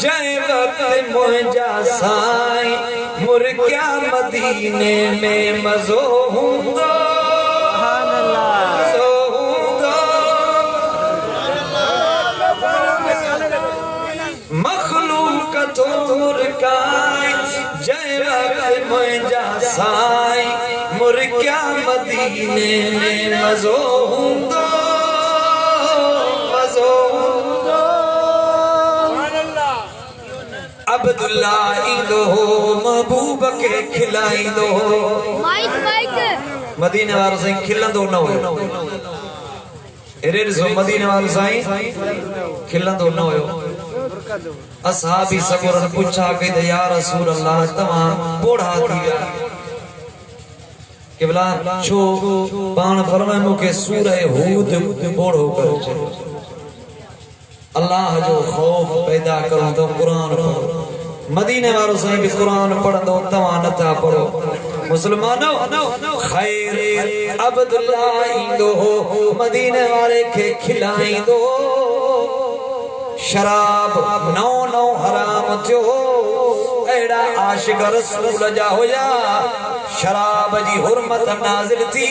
जय वक्त मुंहिंजा साईं मुर्गिया मदीने में मज़ो हूंदो मखलूक थो मुर्गाई जय वक्त मुंहिंजा साईं मुर्गिया मदीने में मज़ो हूंदो मज़ो हूंदो अब्दुल्लाह ईंदो हो महबूब खे खिलाईंदो हो मदीने वारो साईं खिलंदो न हो एरे ॾिसो मदीने वारो साईं खिलंदो न हुयो। असहाबी सगोरन पुछा कई त या रसूल अल्लाह तव्हां बोढ़ा थी विया केवला छो पाण फरमाए मूंखे सूरह हूद बोढ़ो करो अल्लाह जो खौफ पैदा करो तो कुरान पढ़ो। मदीने वारो साईं भी कुरान पढ़ंदो तव्हां नथा पढ़ो। मुसलमानो खैर अब्दुल्ला ईंदो हो मदीने वारे खे खिलाईंदो शराब नौ नौ हराम थियो एड़ा आशिक रसूल जा होया शराब जी हुरमत नाज़िल थी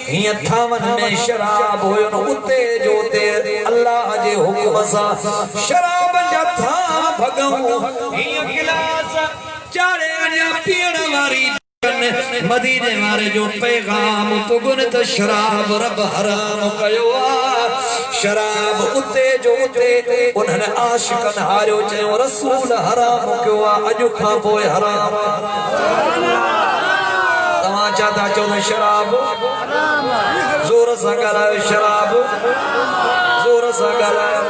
हिय थावन में शराब होयो न उते जोते अल्लाह जे हुक्म सां शराब जा था भगऊं हिय गिलास चाड़े वञा पीअण वारी मदीने वारे जो पैगाम पुगन त शराब रब हराम कयो आ शराब उते जो उते उन्हनि आशिकन हारियो चयो रसूल हराम कयो आ अॼु खां पोइ हराम तव्हां छा था चओ शराब ज़ोर सां ॻाल्हायो शराब ज़ोर सां ॻाल्हायो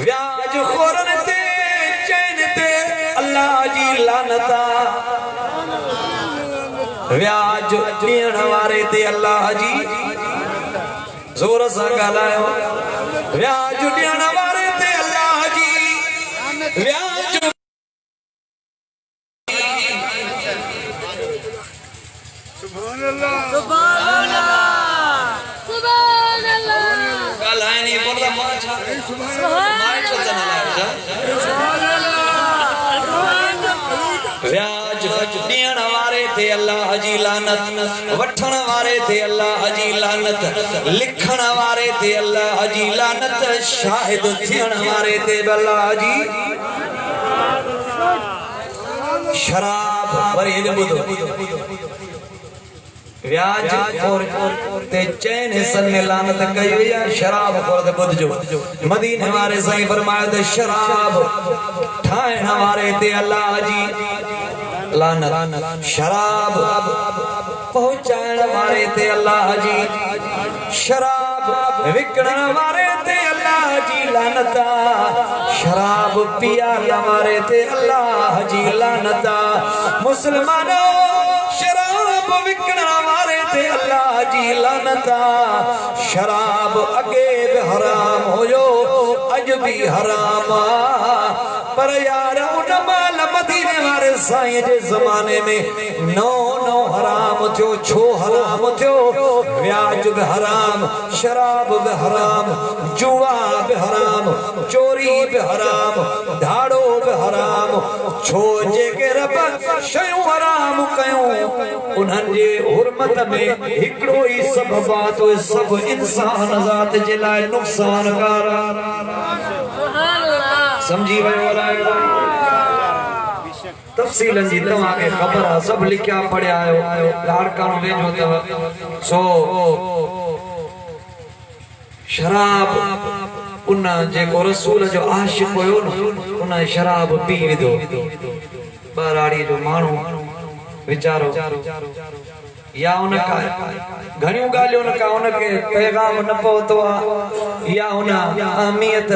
व्याज खोरन ते चैन ते अल्लाह जी लानत व्याज ॾियण वारे ते अल्लाह जी ज़ोर सां ॻाल्हायो व्याज ॾियण वारे ते अल्लाह जी व्याज सुभान अल्लाह सुभान अल्लाह ॻाल्हाए नहीं पड़दा मां छा सुभान अल्लाह व्याज ॾियण वारे थे अल्लाह जी लानत वठण वारे थे अल्लाह जी लानत लिखण वारे थे अल्लाह जी लानत शाहिद थियण वारे थे अल्लाह जी शराब वरी हिन ॿुधो व्याज और ते चैन हिस्सन में लानत कई हुई है शराब खोर ते ॿुधजो मदीने वारे साईं फरमायो त शराब ठाहिण वारे ते अल्लाह जी लानत शराब पहुंचाइण वारे ते अल्लाह जी शराब विकण वारे ते अल्लाह जी लानत शराब पियाल वारे ते अल्लाह जी लानत मुसलमानो शराब विकण वारे ते अल्लाह जी लानत शराब अगे भी हराम होयो अज भी हराम पर यार उन माल मदीने वारे साईं जे ज़माने में नौ नौ हराम थियो छो हराम थियो व्याज भी हराम शराब भी हराम जुआ भी हराम चोरी भी हराम धाड़ो भी हराम छो जेके रब शयूं हराम कयूं उन्हनि जे हुरमत में हिकिड़ो ई सबब आहे तो सब इंसान ज़ात जे लाइ नुक़सानकार समझी वियो तफसीलन जी तव्हांखे ख़बर आहे सभु लिखिया पढ़िया आहियो लाड़काणो वेझो अथव सो शराब उन जेको रसूल जो आशिक हुयो न उन शराब पी विधो ॿाराड़ी जो माण्हू वीचारो या उनका घणियूं ॻाल्हियूं उनका उनके पैगाम न पहुतो आहे या उन अहमियत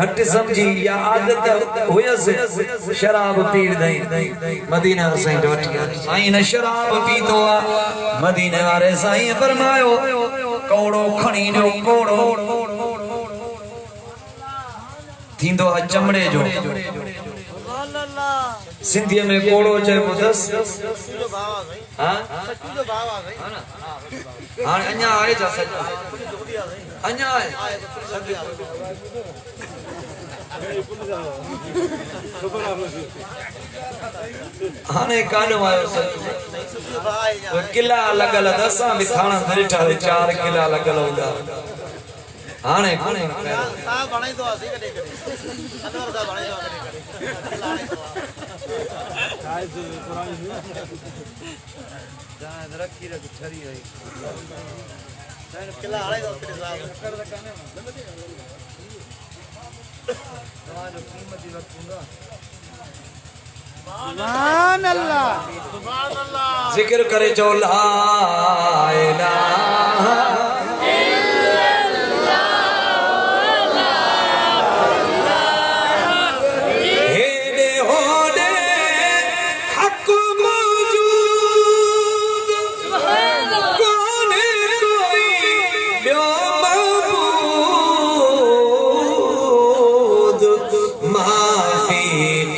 घटि समझी या आदत हुयसि शराब पी विधई मदीने वारे साईं वठी साईं न शराब पीतो आहे मदीने वारे साईं फरमायो कोड़ो खणी ॾियो कोड़ो थींदो आहे चमड़े जो सिंधीअ में कोड़ो चइबो अथसि हाणे अञा आहे छा अञा आहे हाणे कानो आयो किला लॻल असां बि थाणा ॾिठा 4 किला लॻल हूंदा हाणे जिक्र करे जो ला इलाहा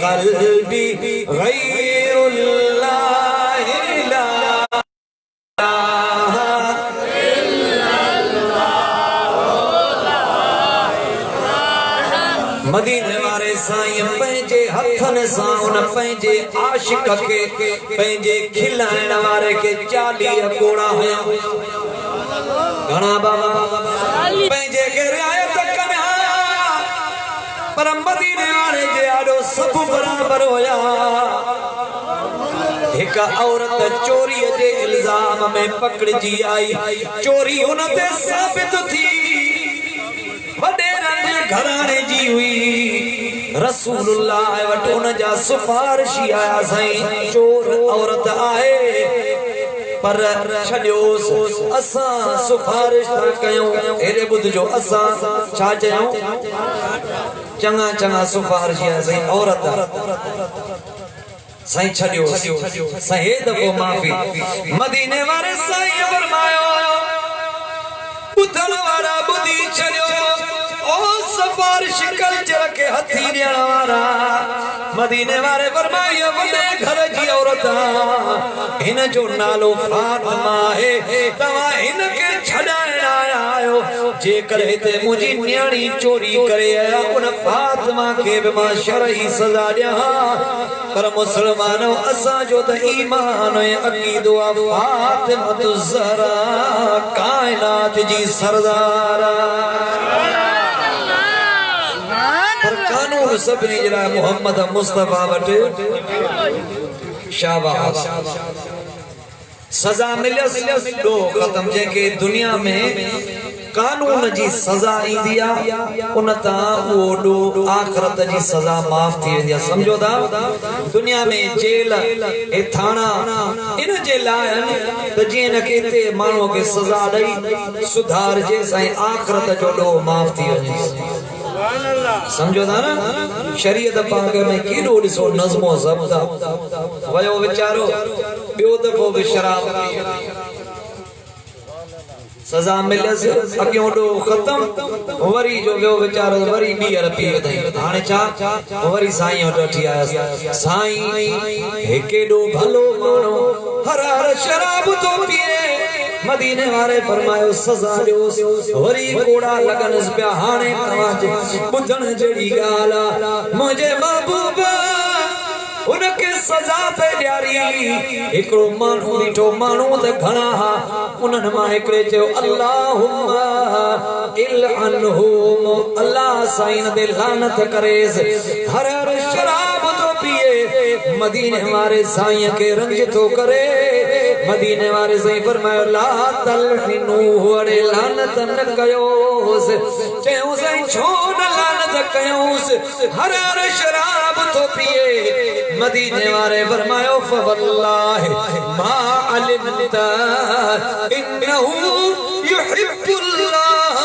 क़ल्बी ग़ैरुल्लाह ला मदीने वारे साईं पंहिंजे हथन सां उन पंहिंजे आशिक खे पंहिंजे खिलाइण वारे खे 40 कोड़ा हुया घणा बाबा पंहिंजे खे रिआयत कनि पर मदीने वारे जे आॾो सभु बराबर हुया हिक औरत चोरी जे इल्जाम में पकड़जी आई चोरी हुन ते साबित थी वडेरनि घराणे जी हुई रसूलुल्लाह वट उन जा सिफारिशी आया साईं चोर औरत आहे पर छॾियोस असां सिफारिश था कयूं हेॾे ॿुधजो असां छा चयूं चङा चङा सिफारिश आहे साईं औरत साईं छॾियोस साईं हे दफ़ो माफ़ी मदीने वारे साईं फरमायो ॿुधण वारा ॿुधी छॾियो ओ सिफारिश कल्चर के हथी ॾियण वारा मदीने वारे फरमायो वॾे घर जी औरत हिन जो नालो फातिमा आहे तव्हां हिन खे छॾाइण आया आहियो जेकर हिते मुंहिंजी न्याणी चोरी करे आया उन फातिमा खे बि मां शरई सज़ा ॾियां पर मुसलमानो असांजो त ईमान ऐं अक़ीदो आहे फातिमा ज़हरा काइनात जी सरदार पर कानून सभिनी जे लाइ मोहम्मद मुस्तफा वटि शाबाश सज़ा मिलियसि ॾो ख़त्म जेके दुनिया में कानून जी सज़ा ईंदी आहे उन तां उहो ॾो आख़िरत जी सज़ा माफ़ थी वेंदी आहे सम्झो था दुनिया में जेल ऐं थाणा इन जे लाइ त जीअं न के हिते माण्हूअ खे सज़ा ॾेई सुधारजे साईं आख़िरत जो ॾो माफ़ थी वञे समझो था ना शरीयत पाक में केॾो ॾिसो नज़्मो ज़ब्त वयो वीचारो ॿियो दफ़ो बि शराब सज़ा मिलियसि अॻियों ॾो ख़त्म वरी जो वियो वीचारो वरी ॿीहर पी वधाई हाणे छा वरी साईं वटि वठी आयसि साईं हे केॾो भलो माण्हू हर हर शराब थो पीए मदीने वारे फरमायो सज़ा ॾियोसि वरी कोड़ा लॻनसि पिया हाणे तव्हांजे ॿुधण जहिड़ी ॻाल्हि आहे मुंहिंजे महबूब उनके सज़ा पे ॾियारी हिकिड़ो माण्हू ॾिठो माण्हू त घणा हा उन्हनि मां हिकिड़े चयो अल्लाहुम्मा इल्अनहुम अल्लाह साईं ते लानत करेसि हर हर शराब थो पीए मदीने वारे साईं खे रंज थो करे मदीने वारे साईं फरमायो ला तलहिनू अड़े लानत न कयोसि चयो साईं छो न लानत कयोसि हर हर शराब थो पीए मदीने वारे फरमायो फवल्लाहि मा अलिमता इन्नहु युहिब्बुल्लाह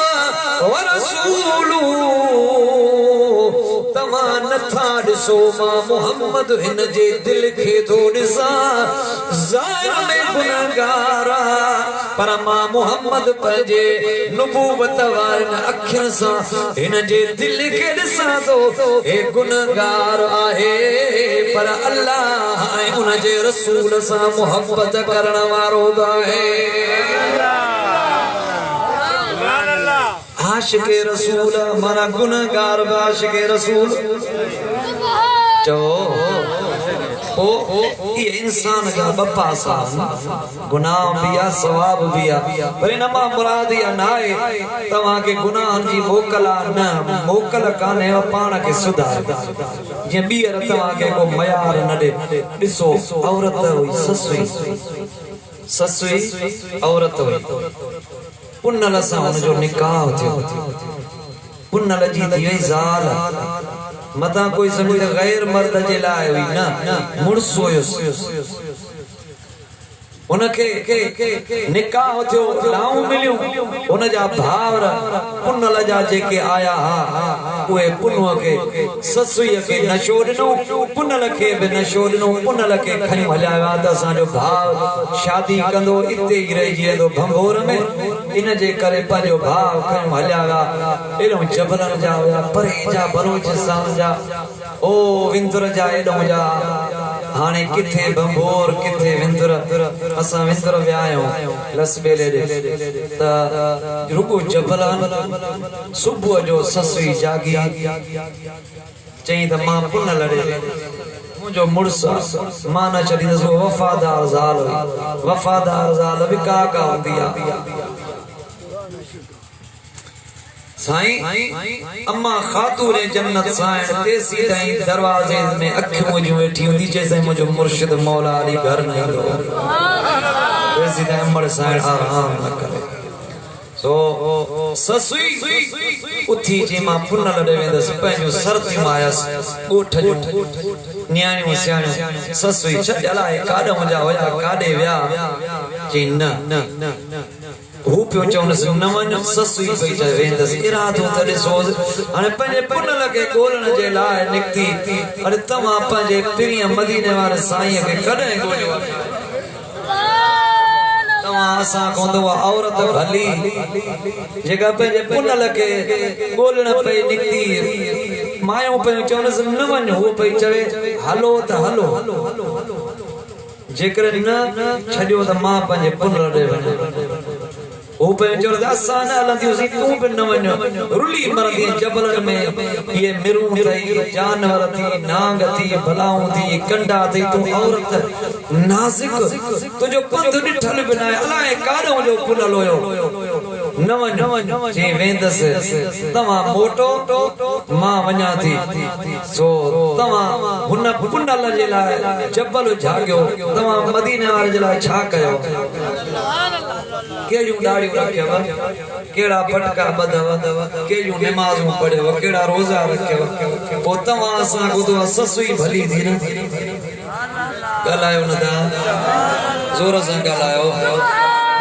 व रसूलुहु तव्हां नथा ॾिसो मां मोहम्मद हिन जे दिल खे थो ॾिसां ज़ाहिर में गुनहगार पर मां मोहम्मद पंहिंजे नुबूवत वारनि अखियुनि सां हिन जे दिल खे ॾिसां थो हे गुनहगार आहे पर अल्लाह ऐं उन जे रसूल सां मोहब्बत करण वारो आहे आशिक़े रसूल माना गुनहगार आशिक़े रसूल चो ओ ये इंसान का बप्पा सा गुनाह भी आ सवाब भी आ पर नमा मुराद या नाए तवा के गुनाह जी मोकला न मोकल काने पाण के सुधार जे बीर तवा के को मयार न दे दिसो औरत हुई ससुई औरत हुई पुनल सां उन जो निकाह थियो पुनल जी थी वई ज़ाल मता कोई समझ गैर मर्द जे लाइ हुई न मुड़स हुयुसि उनके निकाह थियो लाऊं मिलियूं उन जा भावर पुनल जा जेके आया हा उहे पुनुअ खे ससुईअ खे नशो ॾिनो पुनल खे बि नशो ॾिनो पुनल खे खणी हलिया विया त असांजो भाउ शादी कंदो इते ई रहिजी वेंदो भंगोर में इन जे करे पंहिंजो भाउ खणी हलिया विया एॾो जबलनि जा हुया परे जा बलोचिस्तान जा ओ विंदुर जा एडो जा हाने किथे बंबोर किथे विंदुर असा विंदुर व्यायो लसबेले त रुको जबलान सुबह जो ससुई जागी चई त मां पुन लड़े मुझो मुड़स मां न चली दसो वफादार ज़ाल भी का होंदी आ साईं अम्मा खातून जन्नत साईं तेसी ताई दरवाजे में अखियों मुझे बैठी हुंदी जैसे मुझो मुर्शिद मौला अली घर न ईंदो तेसी ताई अमर साईं आराम न करे सो ससुई उथी जे मां पुन लड़े वेंदस पंहिंजो सरती मायस ॻोठ जो न्याणियूं सियाणियूं ससुई छॾियला काॾ मुंहिंजा हुया काॾे विया चई न हू पियो चवंदसि न वञ ससुई पई चए वेंदसि इरादो त ॾिसो हाणे पंहिंजे पुन खे ॻोल्हण जे लाइ निकिती अरे तव्हां पंहिंजे पिरीअ मदीने वारे साईं खे कॾहिं ॻोल्हियो तव्हां असां कोंदो औरत भली जेका पंहिंजे पुन खे ॻोल्हण पई निकिती मायूं पियूं चवंदसि न वञ हू पई चवे हलो त हलो जेकर न छॾियो त मां पंहिंजे पुन ॾे वञा ओ पे जो असा न हलंदी तू भी न वञो रुली मरदी जबलन में ये मिरू थई जानवर थी नांग थी भलाऊं थी कंडा थी तू औरत नाज़ुक तुजो पंध ॾिठल बिना अलाए काॾो जो पुल लोयो न वञो जे वेंदस तव्हां मोटो मां वञा थी सो तव्हां हुन पुनल जे लाइ जबल जागियो तव्हां मदीने वारे जे लाइ छा कयो केड़ियूं दाढ़ियूं रखियव केड़ा पटका बधव केड़ियूं नमाज़ूं पढ़ियव केड़ा रोज़ा रखियव पो तव्हां असां ॿुधो ससुई भली थी न ॻाल्हायो न था ज़ोर सां ॻाल्हायो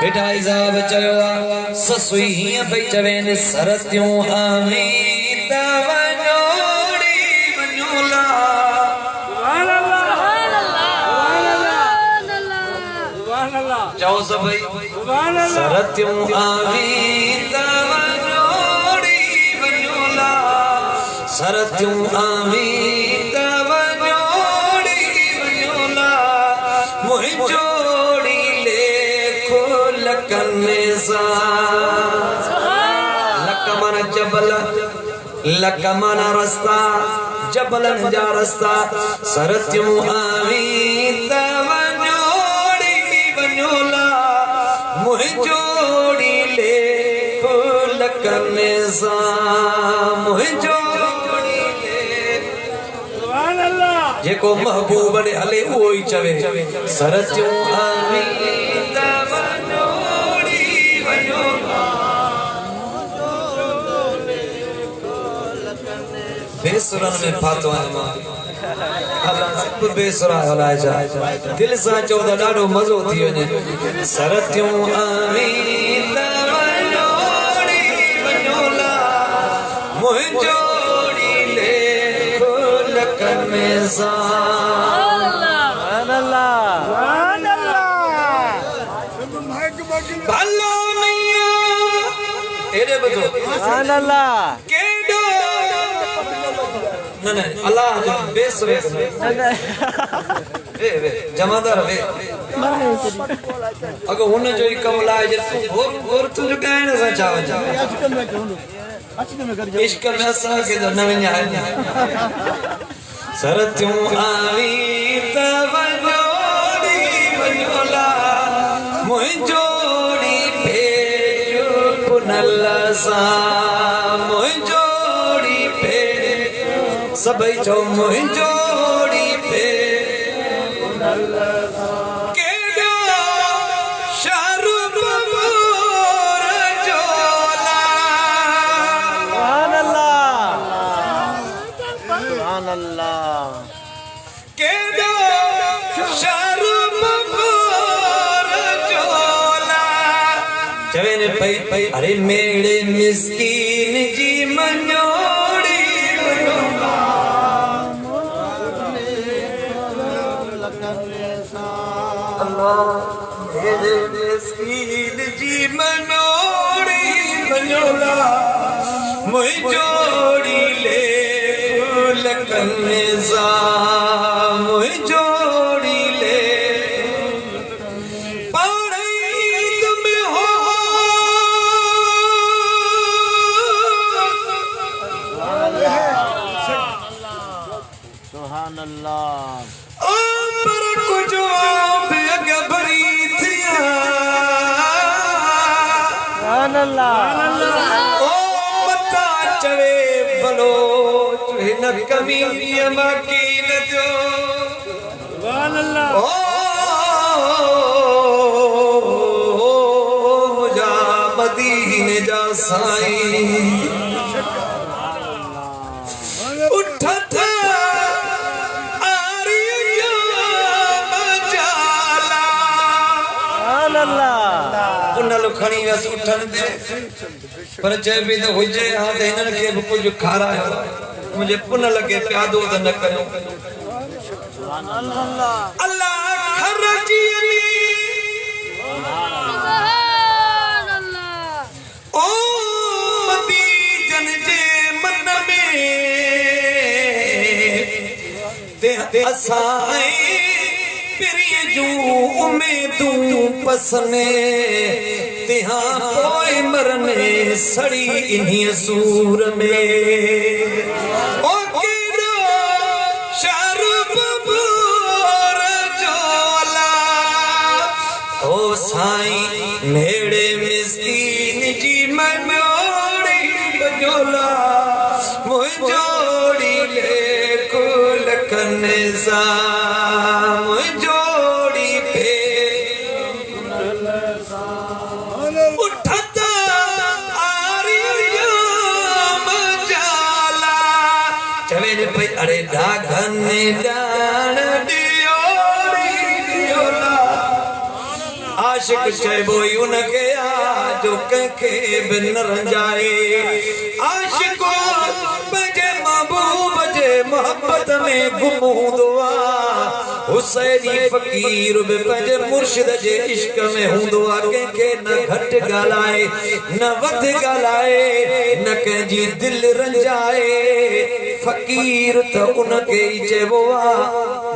बेटा साहब चयो ससुई हीअं पई चवेन सरतियूं आमीं त वञोड़ी वञोला चओ सभई सरतियूं आमीं त वञोड़ी वञोला सरतियूं आमीं त वञोड़ी वञोला मुंहिंजो लकमन जबल लकमन रस्ता जबलन जा रस्ता सरतियूं आमीं त वञोड़ी वञोला मुंहिंजोड़ी ले लकन सां मुंहिंजोड़ी ले सुभान अल्लाह जेको महबूब ॾे हले उहो ई चवे सरतियूं आमीं बेसुरन में फातो आहियां अल्लाह सब बेसुरा हलाए जा दिल सां चओ त ॾाढो मज़ो थी वञे सरतियूं आमीं त वञोड़ी वञोला मुंहिंजोड़ी ले लकन सां सुभान अल्लाह भलो मियां एड़े बजो सुभान अल्लाह केडो न अल्लाह जो बेसुरे वे जमादार वे अगर हुन जो ही कम लाए जे तू और तू जो गायण सा चाव इश्क में असा के न वञा सरतियूं आमीं त वञोड़ी वञोला मुंहिंजोड़ी भेजो पुनल सां मुंहिंजोड़ी सबई चो मुंहिंजोड़ी पे केॾो शाहरुख मोर जोला सुभान अल्लाह केॾो शाहरुख मोर जोला चवे ने पई अरे मेरे मिस्कीन जी मनो जी मनोड़ी वञोला मुंहिंजोड़ी ले लकन कन्नेसा मुई जोड़ी ले पाड़ीद में हो
सुभान अल्लाह
पर कुछ बेगबरी थिया
सुभान अल्लाह
ओ मता चवे भलो न कमी बाकी न जो
सुभान अल्लाह
ओ मुझा मदीने जा साईं उठत आरिया मजाला
सुभान अल्लाह
पुनल खणी वस उठन दे पर चए भी तो हुजे हां ते हिनन के भी कुछ खारायो मुझे पुनल के प्यादो त न कयो
सुभान अल्लाह
अल्लाह खरजी
सुभान अल्लाह
ओ मदी जन जे मन में ते असाए पिरिय जू उम्मीदूं पसने तिहा कोई मरने सड़ी इन्हीं सूर में ओ केरो शारूब बोर जोला ओ साईं मेरे मिस्कीन जी मनोड़ी बजोला मुझ जोड़ी ले कुल कन्नेसा मुझ जोड़ी पे उठता आरिया मजाला चवे ने भाई अरे डागन डाण दियोड़ी दियोला आशिक चइबो उनके आ जो कंखे बिन रंजाए आशिको बजे महबूब जे मोहब्बत में गुम हूंदो आ हुसैनी फकीर बि पंहिंजे मुर्शिद जे इश्क में हूंदो आ कंहिंखे न घटि ॻाल्हाए न वधि ॻाल्हाए न कंहिंजी दिलि रंजाए फकीर त उनखे ई चइबो आ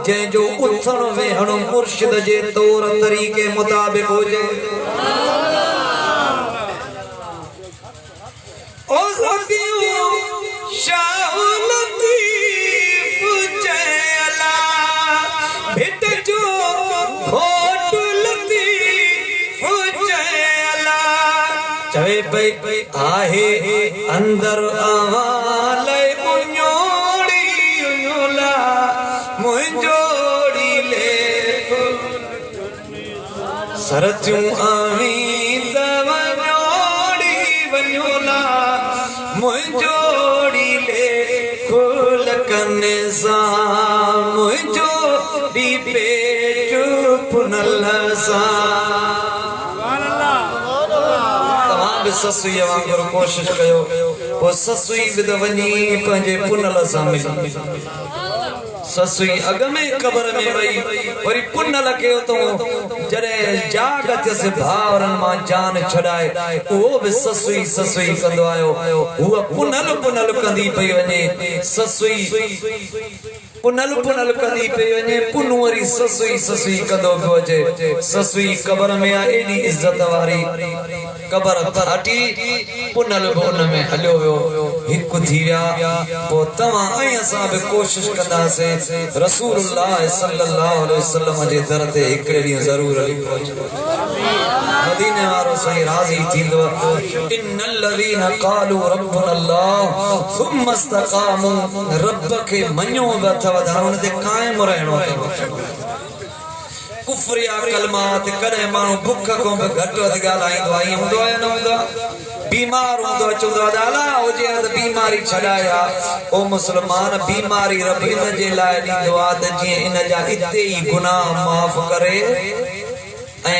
जंहिंजो उथण वेहण मुर्शिद जे तौर तरीक़े मुताबिक़ हुजे ओ सतियूं शाह लतीफ चयला भिट जो खोट लतीफ चयला चवे पई आहे अंदर आवाले मुञोड़ी उञोला मुंजोड़ी ले सरचूं आवी तवञोड़ी वञोला मुंजोड़ी ले कुल कन्नेसा मुंजोड़ी पे चुप नलसा तमाम भी ससुई वांगुरु कोशिश कयो पो ससुई भी त वञी पंहिंजे पुनल सां मिली ससुई अग में कबर में वही वरी पुनल के तो जरे जाग से भावरन मां जान छड़ाए वो भी ससुई ससुई कंदो आयो हुआ पुनल पुनल कंदी पई वने ससुई पुनल पुनल कंदी पई वने पुनवरी ससुई ससुई कंदो वजे ससुई कबर में आ एडी इज्जत वारी कबर फाटी पुनल बोन में हलियो वियो हिक थी विया पो तवां ऐं असां बि कोशिश कंदासे रसूलुल्लाह सल्लल्लाहु अलैहि वसल्लम जे दर ते हिकड़े ॾींहुं ज़रूर हली पहुचो मदीने वारो साईं राज़ी थींदो इन्नल लज़ीना क़ालू रब्बुना अल्लाह थुम्मा इस्तक़ामू रब खे मञो अथव त हुन ते क़ाइम रहणो अथव कुफरिया कलमात करे मानू भुख को घट वध गालाइंदो आई हुंदो है न हुंदो बीमार हुंदो चुंदो दाला हो जे बीमारी छडाया ओ मुसलमान बीमारी रब इन जे लाए दींदो आ त जे इन जा इते ही गुनाह माफ करे ए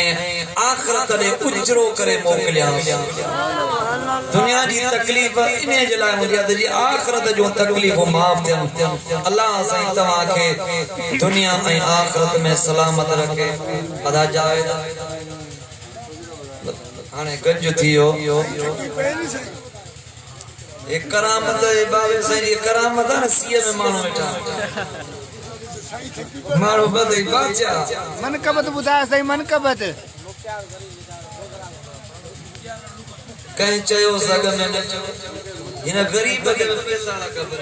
आखिरत दे उजरो करे मोकलिया दुनिया जी तकलीफ इने जे लाए मुझे त जी आखिरत जो तकलीफ माफ थियन अल्लाह साईं तवा के दुनिया ए आखिरत में सलामत रखे अदा जावेद हाने गंज थियो एक करामत है बाबे साईं जी करामत है सीए में मानो बेटा मारो बदई बादशाह
मन कबत बुधाए सही मन कबत
कहीं चयो सग में न चयो इन गरीब के पैसा ना खबर